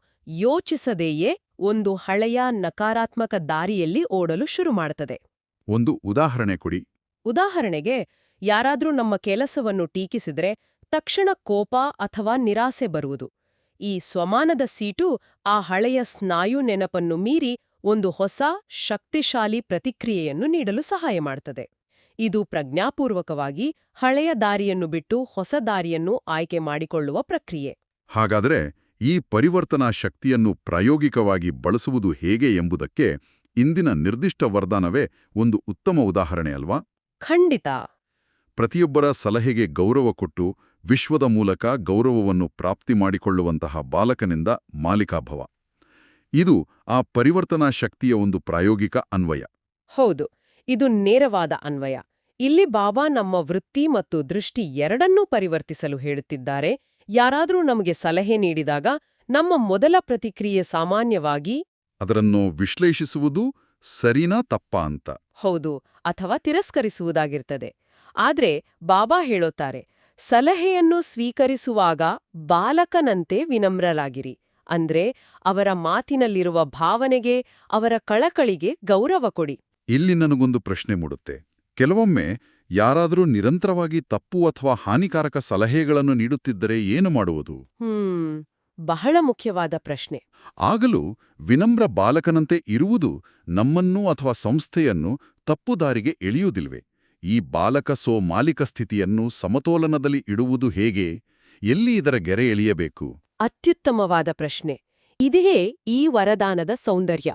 ಯೋಚಿಸದೆಯೇ ಒಂದು ಹಳೆಯ ನಕಾರಾತ್ಮಕ ದಾರಿಯಲ್ಲಿ ಓಡಲು ಶುರು ಮಾಡುತ್ತದೆ. ಒಂದು ಉದಾಹರಣೆ ಕೊಡಿ. ಉದಾಹರಣೆಗೆ, ಯಾರಾದ್ರೂ ನಮ್ಮ ಕೆಲಸವನ್ನು ಟೀಕಿಸಿದ್ರೆ ತಕ್ಷಣ ಕೋಪ ಅಥವಾ ನಿರಾಸೆ ಬರುವುದು. ಈ ಸ್ವಮಾನದ ಸೀಟು ಆ ಹಳೆಯ ಸ್ನಾಯು ನೆನಪನ್ನು ಮೀರಿ ಒಂದು ಹೊಸ ಶಕ್ತಿಶಾಲಿ ಪ್ರತಿಕ್ರಿಯೆಯನ್ನು ನೀಡಲು ಸಹಾಯ ಮಾಡುತ್ತದೆ. ಇದು ಪ್ರಜ್ಞಾಪೂರ್ವಕವಾಗಿ ಹಳೆಯ ದಾರಿಯನ್ನು ಬಿಟ್ಟು ಹೊಸ ದಾರಿಯನ್ನು ಆಯ್ಕೆ ಮಾಡಿಕೊಳ್ಳುವ ಪ್ರಕ್ರಿಯೆ. ಹಾಗಾದರೆ ಈ ಪರಿವರ್ತನಾ ಶಕ್ತಿಯನ್ನು ಪ್ರಾಯೋಗಿಕವಾಗಿ ಬಳಸುವುದು ಹೇಗೆ ಎಂಬುದಕ್ಕೆ ಇಂದಿನ ನಿರ್ದಿಷ್ಟ ವರದಾನವೇ ಒಂದು ಉತ್ತಮ ಉದಾಹರಣೆ ಅಲ್ವಾ? ಖಂಡಿತ. ಪ್ರತಿಯೊಬ್ಬರ ಸಲಹೆಗೆ ಗೌರವ ಕೊಟ್ಟು ವಿಶ್ವದ ಮೂಲಕ ಗೌರವವನ್ನು ಪ್ರಾಪ್ತಿ ಮಾಡಿಕೊಳ್ಳುವಂತಹ ಬಾಲಕನಿಂದ ಮಾಲೀಕಾಭವ. ಇದು ಆ ಪರಿವರ್ತನಾ ಶಕ್ತಿಯ ಒಂದು ಪ್ರಾಯೋಗಿಕ ಅನ್ವಯ. ಹೌದು, ಇದು ನೇರವಾದ ಅನ್ವಯ. ಇಲ್ಲಿ ಬಾಬಾ ನಮ್ಮ ವೃತ್ತಿ ಮತ್ತು ದೃಷ್ಟಿ ಎರಡನ್ನೂ ಪರಿವರ್ತಿಸಲು ಹೇಳುತ್ತಿದ್ದಾರೆ. ಯಾರಾದರೂ ನಮಗೆ ಸಲಹೆ ನೀಡಿದಾಗ ನಮ್ಮ ಮೊದಲ ಪ್ರತಿಕ್ರಿಯೆ ಸಾಮಾನ್ಯವಾಗಿ ಅದನ್ನು ವಿಶ್ಲೇಷಿಸುವುದು ಸರಿನಾ ತಪ್ಪಾ ಅಂತ. ಹೌದು, ಅಥವಾ ತಿರಸ್ಕರಿಸುವುದಾಗಿರ್ತದೆ. ಆದ್ರೆ ಬಾಬಾ ಹೇಳುತ್ತಾರೆ, ಸಲಹೆಯನ್ನು ಸ್ವೀಕರಿಸುವಾಗ ಬಾಲಕನಂತೆ ವಿನಮ್ರರಾಗಿರಿ. ಅಂದ್ರೆ ಅವರ ಮಾತಿನಲ್ಲಿರುವ ಭಾವನೆಗೆ, ಅವರ ಕಳಕಳಿಗೆ ಗೌರವ ಕೊಡಿ. ಇಲ್ಲಿ ನನಗೊಂದು ಪ್ರಶ್ನೆ ಮೂಡುತ್ತೆ. ಕೆಲವೊಮ್ಮೆ ಯಾರಾದರೂ ನಿರಂತರವಾಗಿ ತಪ್ಪು ಅಥವಾ ಹಾನಿಕಾರಕ ಸಲಹೆಗಳನ್ನು ನೀಡುತ್ತಿದ್ದರೆ ಏನು ಮಾಡುವುದು? ಬಹಳ ಮುಖ್ಯವಾದ ಪ್ರಶ್ನೆ. ಆಗಲೂ ವಿನಮ್ರ ಬಾಲಕನಂತೆ ಇರುವುದು ನಮ್ಮನ್ನು ಅಥವಾ ಸಂಸ್ಥೆಯನ್ನು ತಪ್ಪುದಾರಿಗೆ ಎಳೆಯುವುದಿಲ್ವೇ? ಈ ಬಾಲಕ ಸೋ ಮಾಲೀಕ ಸ್ಥಿತಿಯನ್ನು ಸಮತೋಲನದಲ್ಲಿ ಇಡುವುದು ಹೇಗೆ? ಎಲ್ಲಿ ಇದರ ಗೆರೆ ಎಳೆಯಬೇಕು? ಅತ್ಯುತ್ತಮವಾದ ಪ್ರಶ್ನೆ. ಇದೇ ಈ ವರದಾನದ ಸೌಂದರ್ಯ.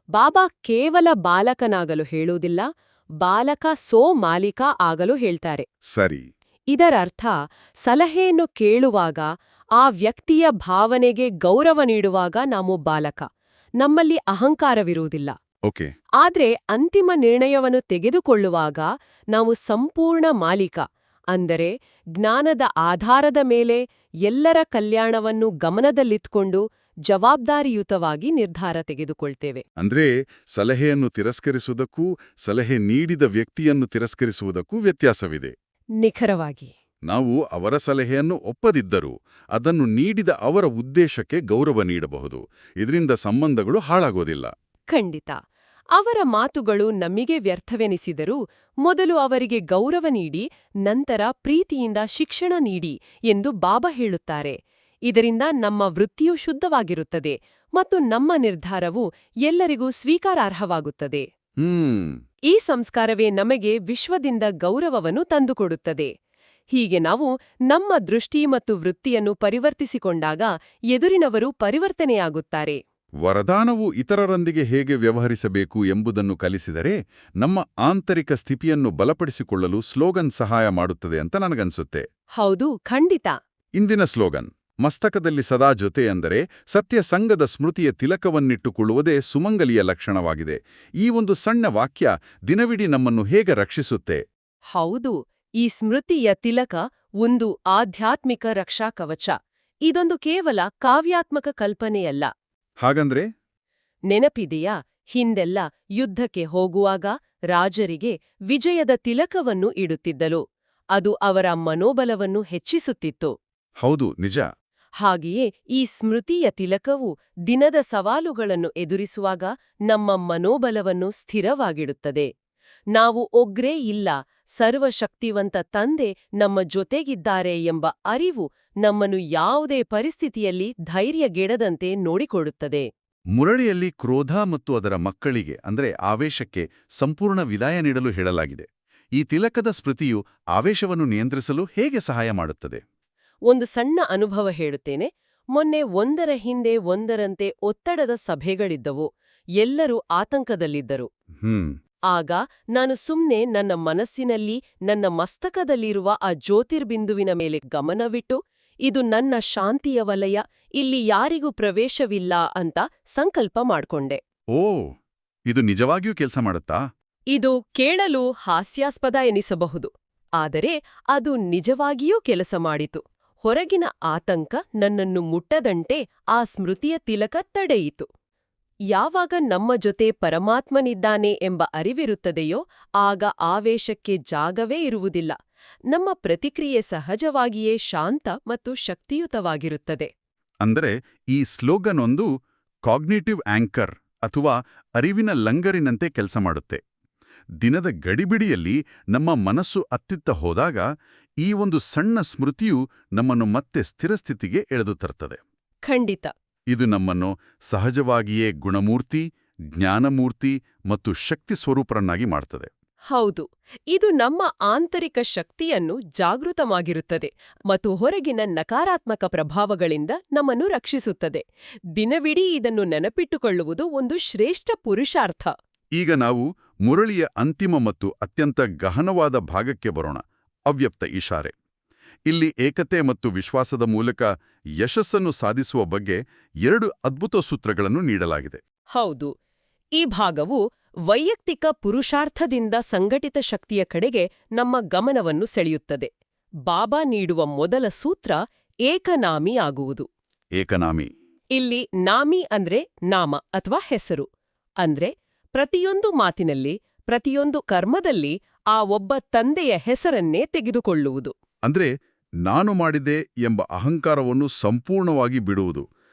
ಬಾಬಾ ಕೇವಲ ಬಾಲಕನಾಗಲು ಹೇಳುವುದಿಲ್ಲ, ಬಾಲಕ ಸೋ ಮಾಲೀಕ ಆಗಲು ಹೇಳ್ತಾರೆ. ಸರಿ. ಇದರರ್ಥ ಸಲಹೆಯನ್ನು ಕೇಳುವಾಗ ಆ ವ್ಯಕ್ತಿಯ ಭಾವನೆಗೆ ಗೌರವ ನೀಡುವಾಗ ನಾವು ಬಾಲಕ. ನಮ್ಮಲ್ಲಿ ಅಹಂಕಾರವಿರುವುದಿಲ್ಲ. ಓಕೆ. ಆದ್ರೆ ಅಂತಿಮ ನಿರ್ಣಯವನ್ನು ತೆಗೆದುಕೊಳ್ಳುವಾಗ ನಾವು ಸಂಪೂರ್ಣ ಮಾಲೀಕ. ಅಂದರೆ ಜ್ಞಾನದ ಆಧಾರದ ಮೇಲೆ ಎಲ್ಲರ ಕಲ್ಯಾಣವನ್ನು ಗಮನದಲ್ಲಿಟ್ಕೊಂಡು ಜವಾಬ್ದಾರಿಯುತವಾಗಿ ನಿರ್ಧಾರ ತೆಗೆದುಕೊಳ್ತೇವೆ. ಅಂದ್ರೆ ಸಲಹೆಯನ್ನು ತಿರಸ್ಕರಿಸುವುದಕ್ಕೂ ಸಲಹೆ ನೀಡಿದ ವ್ಯಕ್ತಿಯನ್ನು ತಿರಸ್ಕರಿಸುವುದಕ್ಕೂ ವ್ಯತ್ಯಾಸವಿದೆ. ನಿಖರವಾಗಿ. ನಾವು ಅವರ ಸಲಹೆಯನ್ನು ಒಪ್ಪದಿದ್ದರೂ ಅದನ್ನು ನೀಡಿದ ಅವರ ಉದ್ದೇಶಕ್ಕೆ ಗೌರವ ನೀಡಬಹುದು. ಇದರಿಂದ ಸಂಬಂಧಗಳು ಹಾಳಾಗೋದಿಲ್ಲ. ಖಂಡಿತ. ಅವರ ಮಾತುಗಳು ನಮಗೆ ವ್ಯರ್ಥವೆನಿಸಿದರೂ ಮೊದಲು ಅವರಿಗೆ ಗೌರವ ನೀಡಿ ನಂತರ ಪ್ರೀತಿಯಿಂದ ಶಿಕ್ಷಣ ನೀಡಿ ಎಂದು ಬಾಬಾ ಹೇಳುತ್ತಾರೆ. ಇದರಿಂದ ನಮ್ಮ ವೃತ್ತಿಯೂ ಶುದ್ಧವಾಗಿರುತ್ತದೆ ಮತ್ತು ನಮ್ಮ ನಿರ್ಧಾರವು ಎಲ್ಲರಿಗೂ ಸ್ವೀಕಾರಾರ್ಹವಾಗುತ್ತದೆ. ಈ ಸಂಸ್ಕಾರವೇ ನಮಗೆ ವಿಶ್ವದಿಂದ ಗೌರವವನ್ನು ತಂದುಕೊಡುತ್ತದೆ. ಹೀಗೆ ನಾವು ನಮ್ಮ ದೃಷ್ಟಿ ಮತ್ತು ವೃತ್ತಿಯನ್ನು ಪರಿವರ್ತಿಸಿಕೊಂಡಾಗ ಎದುರಿನವರು ಪರಿವರ್ತನೆಯಾಗುತ್ತಾರೆ. ವರದಾನವು ಇತರರೊಂದಿಗೆ ಹೇಗೆ ವ್ಯವಹರಿಸಬೇಕು ಎಂಬುದನ್ನು ಕಲಿಸಿದರೆ ನಮ್ಮ ಆಂತರಿಕ ಸ್ಥಿತಿಯನ್ನು ಬಲಪಡಿಸಿಕೊಳ್ಳಲು ಸ್ಲೋಗನ್ ಸಹಾಯ ಮಾಡುತ್ತದೆ ಅಂತ ನನಗನ್ಸುತ್ತೆ. ಹೌದು, ಖಂಡಿತ. ಇಂದಿನ ಸ್ಲೋಗನ್ ಮಸ್ತಕದಲ್ಲಿ ಸದಾ ಜೊತೆ ಅಂದರೆ ಸತ್ಯ ಸಂಘದ ಸ್ಮೃತಿಯ ತಿಲಕವನ್ನಿಟ್ಟುಕೊಳ್ಳುವುದೇ ಸುಮಂಗಲಿಯ ಲಕ್ಷಣವಾಗಿದೆ. ಈ ಒಂದು ಸಣ್ಣ ವಾಕ್ಯ ದಿನವಿಡೀ ನಮ್ಮನ್ನು ಹೇಗೆ ರಕ್ಷಿಸುತ್ತೆ? ಹೌದು, ಈ ಸ್ಮೃತಿಯ ತಿಲಕ ಒಂದು ಆಧ್ಯಾತ್ಮಿಕ ರಕ್ಷಾ ಕವಚ. ಇದೊಂದು ಕೇವಲ ಕಾವ್ಯಾತ್ಮಕ ಕಲ್ಪನೆಯಲ್ಲ. ಹಾಗಂದ್ರೆ? ನೆನಪಿದೆಯಾ, ಹಿಂದೆಲ್ಲ ಯುದ್ಧಕ್ಕೆ ಹೋಗುವಾಗ ರಾಜರಿಗೆ ವಿಜಯದ ತಿಲಕವನ್ನು ಇಡುತ್ತಿದ್ದಲು. ಅದು ಅವರ ಮನೋಬಲವನ್ನು ಹೆಚ್ಚಿಸುತ್ತಿತ್ತು. ಹೌದು, ನಿಜ. ಹಾಗೆಯೇ ಈ ಸ್ಮೃತಿಯ ತಿಲಕವು ದಿನದ ಸವಾಲುಗಳನ್ನು ಎದುರಿಸುವಾಗ ನಮ್ಮ ಮನೋಬಲವನ್ನು ಸ್ಥಿರವಾಗಿಡುತ್ತದೆ. ನಾವು ಒಗ್ರೇ ಇಲ್ಲ, ಸರ್ವಶಕ್ತಿವಂತ ತಂದೆ ನಮ್ಮ ಜೊತೆಗಿದ್ದಾರೆ ಎಂಬ ಅರಿವು ನಮ್ಮನ್ನು ಯಾವುದೇ ಪರಿಸ್ಥಿತಿಯಲ್ಲಿ ಧೈರ್ಯಗೆಡದಂತೆ ನೋಡಿಕೊಳ್ಳುತ್ತದೆ. ಮುರಳಿಯಲ್ಲಿ ಕ್ರೋಧ ಮತ್ತು ಅದರ ಮಕ್ಕಳಿಗೆ ಅಂದ್ರೆ ಆವೇಶಕ್ಕೆ ಸಂಪೂರ್ಣ ವಿದಾಯ ನೀಡಲು ಹೇಳಲಾಗಿದೆ. ಈ ತಿಲಕದ ಸ್ಮೃತಿಯು ಆವೇಶವನ್ನು ನಿಯಂತ್ರಿಸಲು ಹೇಗೆ ಸಹಾಯ ಮಾಡುತ್ತದೆ? ಒಂದು ಸಣ್ಣ ಅನುಭವ ಹೇಳುತ್ತೇನೆ. ಮೊನ್ನೆ ಒಂದರ ಹಿಂದೆ ಒಂದರಂತೆ ಒತ್ತಡದ ಸಭೆಗಳಿದ್ದವು. ಎಲ್ಲರೂ ಆತಂಕದಲ್ಲಿದ್ದರು. ಆಗ ನಾನು ಸುಮ್ನೆ ನನ್ನ ಮನಸ್ಸಿನಲ್ಲಿ ನನ್ನ ಮಸ್ತಕದಲ್ಲಿರುವ ಆ ಜ್ಯೋತಿರ್ಬಿಂದುವಿನ ಮೇಲೆ ಗಮನವಿಟ್ಟು, ಇದು ನನ್ನ ಶಾಂತಿಯ ವಲಯ, ಇಲ್ಲಿ ಯಾರಿಗೂ ಪ್ರವೇಶವಿಲ್ಲ ಅಂತ ಸಂಕಲ್ಪ ಮಾಡ್ಕೊಂಡೆ. ಓ, ಇದು ನಿಜವಾಗಿಯೂ ಕೆಲಸ ಮಾಡುತ್ತಾ? ಇದು ಕೇಳಲು ಹಾಸ್ಯಾಸ್ಪದ ಎನಿಸಬಹುದು, ಆದರೆ ಅದು ನಿಜವಾಗಿಯೂ ಕೆಲಸ ಮಾಡಿತು. ಹೊರಗಿನ ಆತಂಕ ನನ್ನನ್ನು ಮುಟ್ಟದಂತೆ ಆ ಸ್ಮೃತಿಯ ತಿಲಕ ತಡೆಯಿತು. ಯಾವಾಗ ನಮ್ಮ ಜೊತೆ ಪರಮಾತ್ಮನಿದ್ದಾನೆ ಎಂಬ ಅರಿವಿರುತ್ತದೆಯೋ ಆಗ ಆವೇಶಕ್ಕೆ ಜಾಗವೇ ಇರುವುದಿಲ್ಲ. ನಮ್ಮ ಪ್ರತಿಕ್ರಿಯೆ ಸಹಜವಾಗಿಯೇ ಶಾಂತ ಮತ್ತು ಶಕ್ತಿಯುತವಾಗಿರುತ್ತದೆ. ಅಂದರೆ ಈ ಸ್ಲೋಗನ್ ಒಂದು ಕಾಗ್ನಿಟಿವ್ ಆಂಕರ್ ಅಥವಾ ಅರಿವಿನ ಲಂಗರಿನಂತೆ ಕೆಲಸ ಮಾಡುತ್ತೆ. ದಿನದ ಗಡಿಬಿಡಿಯಲ್ಲಿ ನಮ್ಮ ಮನಸ್ಸು ಅತ್ತಿತ್ತ ಹೋದಾಗ ಈ ಒಂದು ಸಣ್ಣ ಸ್ಮೃತಿಯು ನಮ್ಮನ್ನು ಮತ್ತೆ ಸ್ಥಿರಸ್ಥಿತಿಗೆ ಎಳೆದು ತರ್ತದೆ. ಖಂಡಿತ. ಇದು ನಮ್ಮನ್ನು ಸಹಜವಾಗಿಯೇ ಗುಣಮೂರ್ತಿ, ಜ್ಞಾನಮೂರ್ತಿ ಮತ್ತು ಶಕ್ತಿ ಸ್ವರೂಪರನ್ನಾಗಿ ಮಾಡ್ತದೆ. ಹೌದು, ಇದು ನಮ್ಮ ಆಂತರಿಕ ಶಕ್ತಿಯನ್ನು ಜಾಗೃತವಾಗಿರುತ್ತದೆ ಮತ್ತು ಹೊರಗಿನ ನಕಾರಾತ್ಮಕ ಪ್ರಭಾವಗಳಿಂದ ನಮ್ಮನ್ನು ರಕ್ಷಿಸುತ್ತದೆ. ದಿನವಿಡೀ ಇದನ್ನು ನೆನಪಿಟ್ಟುಕೊಳ್ಳುವುದು ಒಂದು ಶ್ರೇಷ್ಠ ಪುರುಷಾರ್ಥ. ಈಗ ನಾವು ಮುರಳಿಯ ಅಂತಿಮ ಮತ್ತು ಅತ್ಯಂತ ಗಹನವಾದ ಭಾಗಕ್ಕೆ ಬರೋಣ, ಅವ್ಯಕ್ತ ಇಶಾರೆ. ಇಲ್ಲಿ ಏಕತೆ ಮತ್ತು ವಿಶ್ವಾಸದ ಮೂಲಕ ಯಶಸ್ಸನ್ನು ಸಾಧಿಸುವ ಬಗ್ಗೆ 2 ಅದ್ಭುತ ಸೂತ್ರಗಳನ್ನು ನೀಡಲಾಗಿದೆ. ಹೌದು, ಈ ಭಾಗವು ವೈಯಕ್ತಿಕ ಪುರುಷಾರ್ಥದಿಂದ ಸಂಘಟಿತ ಶಕ್ತಿಯ ಕಡೆಗೆ ನಮ್ಮ ಗಮನವನ್ನು ಸೆಳೆಯುತ್ತದೆ. ಬಾಬಾ ನೀಡುವ ಮೊದಲ ಸೂತ್ರ ಏಕನಾಮಿ ಆಗುವುದು. ಏಕನಾಮಿ. ಇಲ್ಲಿ ನಾಮಿ ಅಂದ್ರೆ ನಾಮ ಅಥವಾ ಹೆಸರು. ಅಂದ್ರೆ ಪ್ರತಿಯೊಂದು ಮಾತಿನಲ್ಲಿ, ಪ್ರತಿಯೊಂದು ಕರ್ಮದಲ್ಲಿ ಆ ಒಬ್ಬ ತಂದೆಯ ಹೆಸರನ್ನೇ ತೆಗೆದುಕೊಳ್ಳುವುದು. ಅಂದ್ರೆ ನಾನು ಮಾಡಿದೆ ಎಂಬ ಅಹಂಕಾರವನ್ನು ಸಂಪೂರ್ಣವಾಗಿ ಬಿಡುವುದು.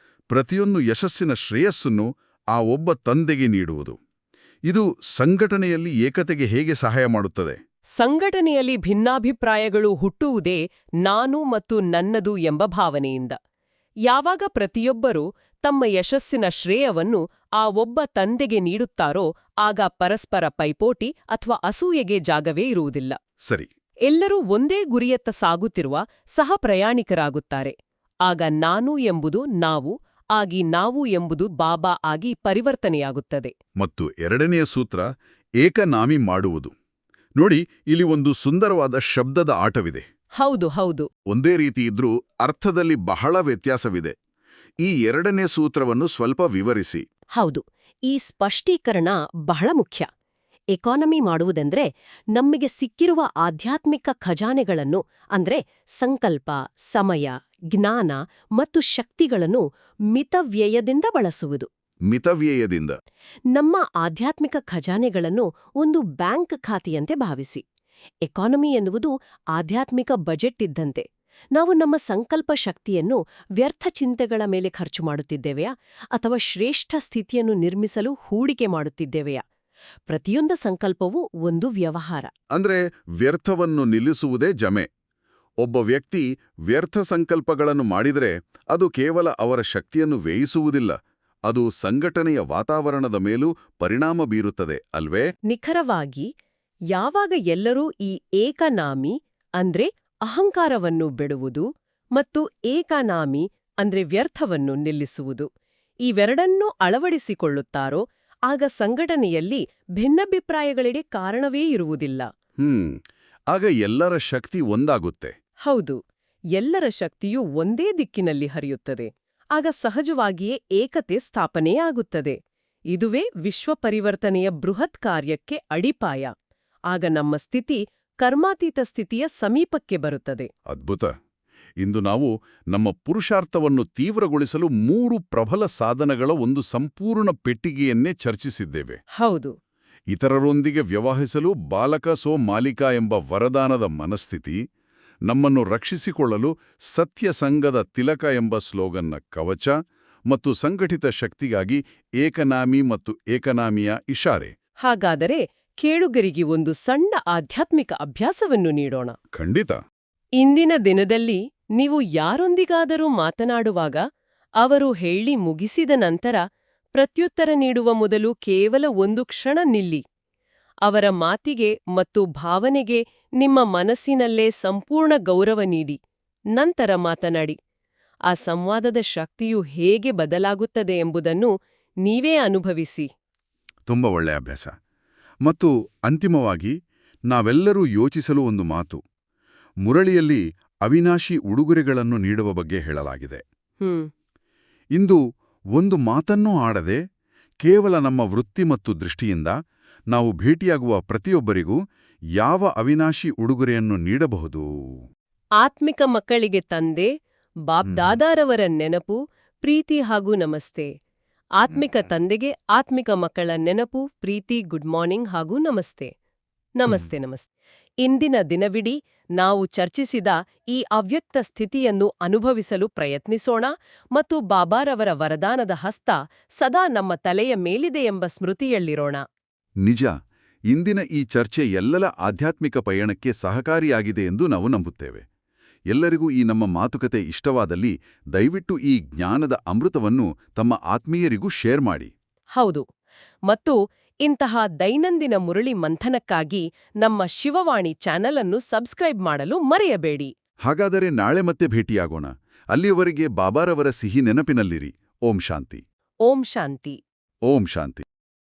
ಪ್ರತಿಯೊಂದು ಯಶಸ್ಸಿನ ಶ್ರೇಯಸ್ಸನ್ನು ಆ ಒಬ್ಬ ತಂದೆಗೆ ನೀಡುವುದು. ಇದು ಸಂಘಟನೆಯಲ್ಲಿ ಏಕತೆಗೆ ಹೇಗೆ ಸಹಾಯ ಮಾಡುತ್ತದೆ? ಸಂಘಟನೆಯಲ್ಲಿ ಭಿನ್ನಾಭಿಪ್ರಾಯಗಳು ಹುಟ್ಟುವುದೇ ನಾನು ಮತ್ತು ನನ್ನದು ಎಂಬ ಭಾವನೆಯಿಂದ. ಯಾವಾಗ ಪ್ರತಿಯೊಬ್ಬರೂ ತಮ್ಮ ಯಶಸ್ಸಿನ ಶ್ರೇಯವನ್ನು ಆ ಒಬ್ಬ ತಂದೆಗೆ ನೀಡುತ್ತಾರೋ ಆಗ ಪರಸ್ಪರ ಪೈಪೋಟಿ ಅಥವಾ ಅಸೂಯೆಗೆ ಜಾಗವೇ ಇರುವುದಿಲ್ಲ. ಸರಿ. ಎಲ್ಲರೂ ಒಂದೇ ಗುರಿಯತ್ತ ಸಾಗುತ್ತಿರುವ ಸಹ ಪ್ರಯಾಣಿಕರಾಗುತ್ತಾರೆ. ಆಗ ನಾನು ಎಂಬುದು ನಾವು ಆಗಿ, ನಾವು ಎಂಬುದು ಬಾಬಾ ಆಗಿ ಪರಿವರ್ತನೆಯಾಗುತ್ತದೆ. ಮತ್ತು 2ನೆಯ ಸೂತ್ರ ಏಕನಾಮಿ ಮಾಡುವುದು. ನೋಡಿ, ಇಲ್ಲಿ ಒಂದು ಸುಂದರವಾದ ಶಬ್ದದ ಆಟವಿದೆ. ಹೌದು ಹೌದು. ಒಂದೇ ರೀತಿ ಇದ್ರೂ ಅರ್ಥದಲ್ಲಿ ಬಹಳ ವ್ಯತ್ಯಾಸವಿದೆ. ಈ 2ನೇ ಸೂತ್ರವನ್ನು ಸ್ವಲ್ಪ ವಿವರಿಸಿ. ಹೌದು, ಈ ಸ್ಪಷ್ಟೀಕರಣ ಬಹಳ ಮುಖ್ಯ. ಎಕಾನಮಿ ಮಾಡುವುದೆಂದ್ರೆ ನಮಗೆ ಸಿಕ್ಕಿರುವ ಆಧ್ಯಾತ್ಮಿಕ ಖಜಾನೆಗಳನ್ನು ಅಂದ್ರೆ ಸಂಕಲ್ಪ, ಸಮಯ, ಜ್ಞಾನ ಮತ್ತು ಶಕ್ತಿಗಳನ್ನು ಮಿತವ್ಯಯದಿಂದ ಬಳಸುವುದು. ಮಿತವ್ಯಯದಿಂದ. ನಮ್ಮ ಆಧ್ಯಾತ್ಮಿಕ ಖಜಾನೆಗಳನ್ನು ಒಂದು ಬ್ಯಾಂಕ್ ಖಾತೆಯಂತೆ ಭಾವಿಸಿ. ಎಕಾನಮಿ ಎನ್ನುವುದು ಆಧ್ಯಾತ್ಮಿಕ ಬಜೆಟ್ ಇದ್ದಂತೆ. ನಾವು ನಮ್ಮ ಸಂಕಲ್ಪ ಶಕ್ತಿಯನ್ನು ವ್ಯರ್ಥ ಚಿಂತೆಗಳ ಮೇಲೆ ಖರ್ಚು ಮಾಡುತ್ತಿದ್ದೇವೆಯಾ ಅಥವಾ ಶ್ರೇಷ್ಠ ಸ್ಥಿತಿಯನ್ನು ನಿರ್ಮಿಸಲು ಹೂಡಿಕೆ ಮಾಡುತ್ತಿದ್ದೇವೆಯಾ? ಪ್ರತಿಯೊಂದು ಸಂಕಲ್ಪವೂ ಒಂದು ವ್ಯವಹಾರ. ಅಂದ್ರೆ ವ್ಯರ್ಥವನ್ನು ನಿಲ್ಲಿಸುವುದೇ ಜಮೆ. ಒಬ್ಬ ವ್ಯಕ್ತಿ ವ್ಯರ್ಥ ಸಂಕಲ್ಪಗಳನ್ನು ಮಾಡಿದರೆ ಅದು ಕೇವಲ ಅವರ ಶಕ್ತಿಯನ್ನು ವ್ಯಯಿಸುವುದಿಲ್ಲ, ಅದು ಸಂಘಟನೆಯ ವಾತಾವರಣದ ಮೇಲೂ ಪರಿಣಾಮ ಬೀರುತ್ತದೆ, ಅಲ್ವೇ? ನಿಖರವಾಗಿ. ಯಾವಾಗ ಎಲ್ಲರೂ ಈ ಏಕನಾಮಿ ಅಂದ್ರೆ ಅಹಂಕಾರವನ್ನು ಬಿಡುವುದು ಮತ್ತು ಏಕನಾಮಿ ಅಂದ್ರೆ ವ್ಯರ್ಥವನ್ನು ನಿಲ್ಲಿಸುವುದು ಇವೆರಡನ್ನೂ ಅಳವಡಿಸಿಕೊಳ್ಳುತ್ತಾರೋ ಆಗ ಸಂಘಟನೆಯಲ್ಲಿ ಭಿನ್ನಾಭಿಪ್ರಾಯಗಳಿಗೆ ಕಾರಣವೇ ಇರುವುದಿಲ್ಲ. ಆಗ ಎಲ್ಲರ ಶಕ್ತಿ ಒಂದಾಗುತ್ತೆ. ಹೌದು, ಎಲ್ಲರ ಶಕ್ತಿಯು ಒಂದೇ ದಿಕ್ಕಿನಲ್ಲಿ ಹರಿಯುತ್ತದೆ. ಆಗ ಸಹಜವಾಗಿಯೇ ಏಕತೆ ಸ್ಥಾಪನೆಯಾಗುತ್ತದೆ. ಇದುವೇ ವಿಶ್ವ ಪರಿವರ್ತನೆಯ ಬೃಹತ್ ಕಾರ್ಯಕ್ಕೆ ಅಡಿಪಾಯ. ಆಗ ನಮ್ಮ ಸ್ಥಿತಿ ಕರ್ಮಾತೀತ ಸ್ಥಿತಿಯ ಸಮೀಪಕ್ಕೆ ಬರುತ್ತದೆ. ಅದ್ಭುತ. ಇಂದು ನಾವು ನಮ್ಮ ಪುರುಷಾರ್ಥವನ್ನು ತೀವ್ರಗೊಳಿಸಲು 3 ಪ್ರಬಲ ಸಾಧನಗಳ ಒಂದು ಸಂಪೂರ್ಣ ಪೆಟ್ಟಿಗೆಯನ್ನೇ ಚರ್ಚಿಸಿದ್ದೇವೆ. ಹೌದು. ಇತರರೊಂದಿಗೆ ವ್ಯವಹರಿಸಲು ಬಾಲಕ ಸೋ ಮಾಲಿಕ ಎಂಬ ವರದಾನದ ಮನಸ್ಥಿತಿ, ನಮ್ಮನ್ನು ರಕ್ಷಿಸಿಕೊಳ್ಳಲು ಸತ್ಯ ಸಂಘದ ತಿಲಕ ಎಂಬ ಸ್ಲೋಗನ್ನ ಕವಚ ಮತ್ತು ಸಂಘಟಿತ ಶಕ್ತಿಗಾಗಿ ಏಕನಾಮಿ ಮತ್ತು ಏಕನಾಮಿಯ ಇಶಾರೆ. ಹಾಗಾದರೆ ಕೇಳುಗರಿಗೆ ಒಂದು ಸಣ್ಣ ಆಧ್ಯಾತ್ಮಿಕ ಅಭ್ಯಾಸವನ್ನು ನೀಡೋಣ. ಖಂಡಿತ. ಇಂದಿನ ದಿನದಲ್ಲಿ ನೀವು ಯಾರೊಂದಿಗಾದರೂ ಮಾತನಾಡುವಾಗ ಅವರು ಹೇಳಿ ಮುಗಿಸಿದ ನಂತರ ಪ್ರತ್ಯುತ್ತರ ನೀಡುವ ಮೊದಲು ಕೇವಲ ಒಂದು ಕ್ಷಣ ನಿಲ್ಲಿ. ಅವರ ಮಾತಿಗೆ ಮತ್ತು ಭಾವನೆಗೆ ನಿಮ್ಮ ಮನಸ್ಸಿನಲ್ಲೇ ಸಂಪೂರ್ಣ ಗೌರವ ನೀಡಿ ನಂತರ ಮಾತನಾಡಿ. ಆ ಸಂವಾದದ ಶಕ್ತಿಯು ಹೇಗೆ ಬದಲಾಗುತ್ತದೆ ಎಂಬುದನ್ನು ನೀವೇ ಅನುಭವಿಸಿ. ತುಂಬ ಒಳ್ಳೆಯ ಅಭ್ಯಾಸ. ಮತ್ತು ಅಂತಿಮವಾಗಿ ನಾವೆಲ್ಲರೂ ಯೋಚಿಸಲು ಒಂದು ಮಾತು. ಮುರಳಿಯಲ್ಲಿ ಅವಿನಾಶಿ ಉಡುಗೊರೆಗಳನ್ನು ನೀಡುವ ಬಗ್ಗೆ ಹೇಳಲಾಗಿದೆ. ಇಂದು ಒಂದು ಮಾತನ್ನೂ ಆಡದೆ ಕೇವಲ ನಮ್ಮ ವೃತ್ತಿ ಮತ್ತು ದೃಷ್ಟಿಯಿಂದ ನಾವು ಭೇಟಿಯಾಗುವ ಪ್ರತಿಯೊಬ್ಬರಿಗೂ ಯಾವ ಅವಿನಾಶಿ ಉಡುಗೊರೆಯನ್ನು ನೀಡಬಹುದು? ಆತ್ಮಿಕ ಮಕ್ಕಳಿಗೆ ತಂದೆ ಬಾಬ್ದಾದಾರವರ ನೆನಪು, ಪ್ರೀತಿ ಹಾಗೂ ನಮಸ್ತೆ. ಆತ್ಮಿಕ ತಂದೆಗೆ ಆತ್ಮಿಕ ಮಕ್ಕಳ ನೆನಪು, ಪ್ರೀತಿ, ಗುಡ್ ಮಾರ್ನಿಂಗ್ ಹಾಗೂ ನಮಸ್ತೆ. ನಮಸ್ತೆ. ಇಂದಿನ ದಿನವಿಡೀ ನಾವು ಚರ್ಚಿಸಿದ ಈ ಅವ್ಯಕ್ತ ಸ್ಥಿತಿಯನ್ನು ಅನುಭವಿಸಲು ಪ್ರಯತ್ನಿಸೋಣ ಮತ್ತು ಬಾಬಾರವರ ವರದಾನದ ಹಸ್ತ ಸದಾ ನಮ್ಮ ತಲೆಯ ಮೇಲಿದೆಯೆಂಬ ಸ್ಮೃತಿಯಲ್ಲಿರೋಣ. ನಿಜ, ಇಂದಿನ ಈ ಚರ್ಚೆ ಎಲ್ಲರ ಆಧ್ಯಾತ್ಮಿಕ ಪಯಣಕ್ಕೆ ಸಹಕಾರಿಯಾಗಿದೆ ಎಂದು ನಾವು ನಂಬುತ್ತೇವೆ. ಎಲ್ಲರಿಗೂ ಈ ನಮ್ಮ ಮಾತುಕತೆ ಇಷ್ಟವಾದಲ್ಲಿ ದಯವಿಟ್ಟು ಈ ಜ್ಞಾನದ ಅಮೃತವನ್ನು ತಮ್ಮ ಆತ್ಮೀಯರಿಗೂ ಶೇರ್ ಮಾಡಿ. ಹೌದು, ಮತ್ತು ಇಂತಹ ದೈನಂದಿನ ಮುರಳಿ ಮಂಥನಕ್ಕಾಗಿ ನಮ್ಮ ಶಿವವಾಣಿ ಚಾನೆಲ್ ಅನ್ನು ಸಬ್ಸ್ಕ್ರೈಬ್ ಮಾಡಲು ಮರೆಯಬೇಡಿ. ಹಾಗಾದರೆ ನಾಳೆ ಮತ್ತೆ ಭೇಟಿಯಾಗೋಣ. ಅಲ್ಲಿಯವರೆಗೆ ಬಾಬಾರವರ ಸಿಹಿ ನೆನಪಿನಲ್ಲಿರಿ. ಓಂ ಶಾಂತಿ. ಓಂ ಶಾಂತಿ. ಓಂ ಶಾಂತಿ.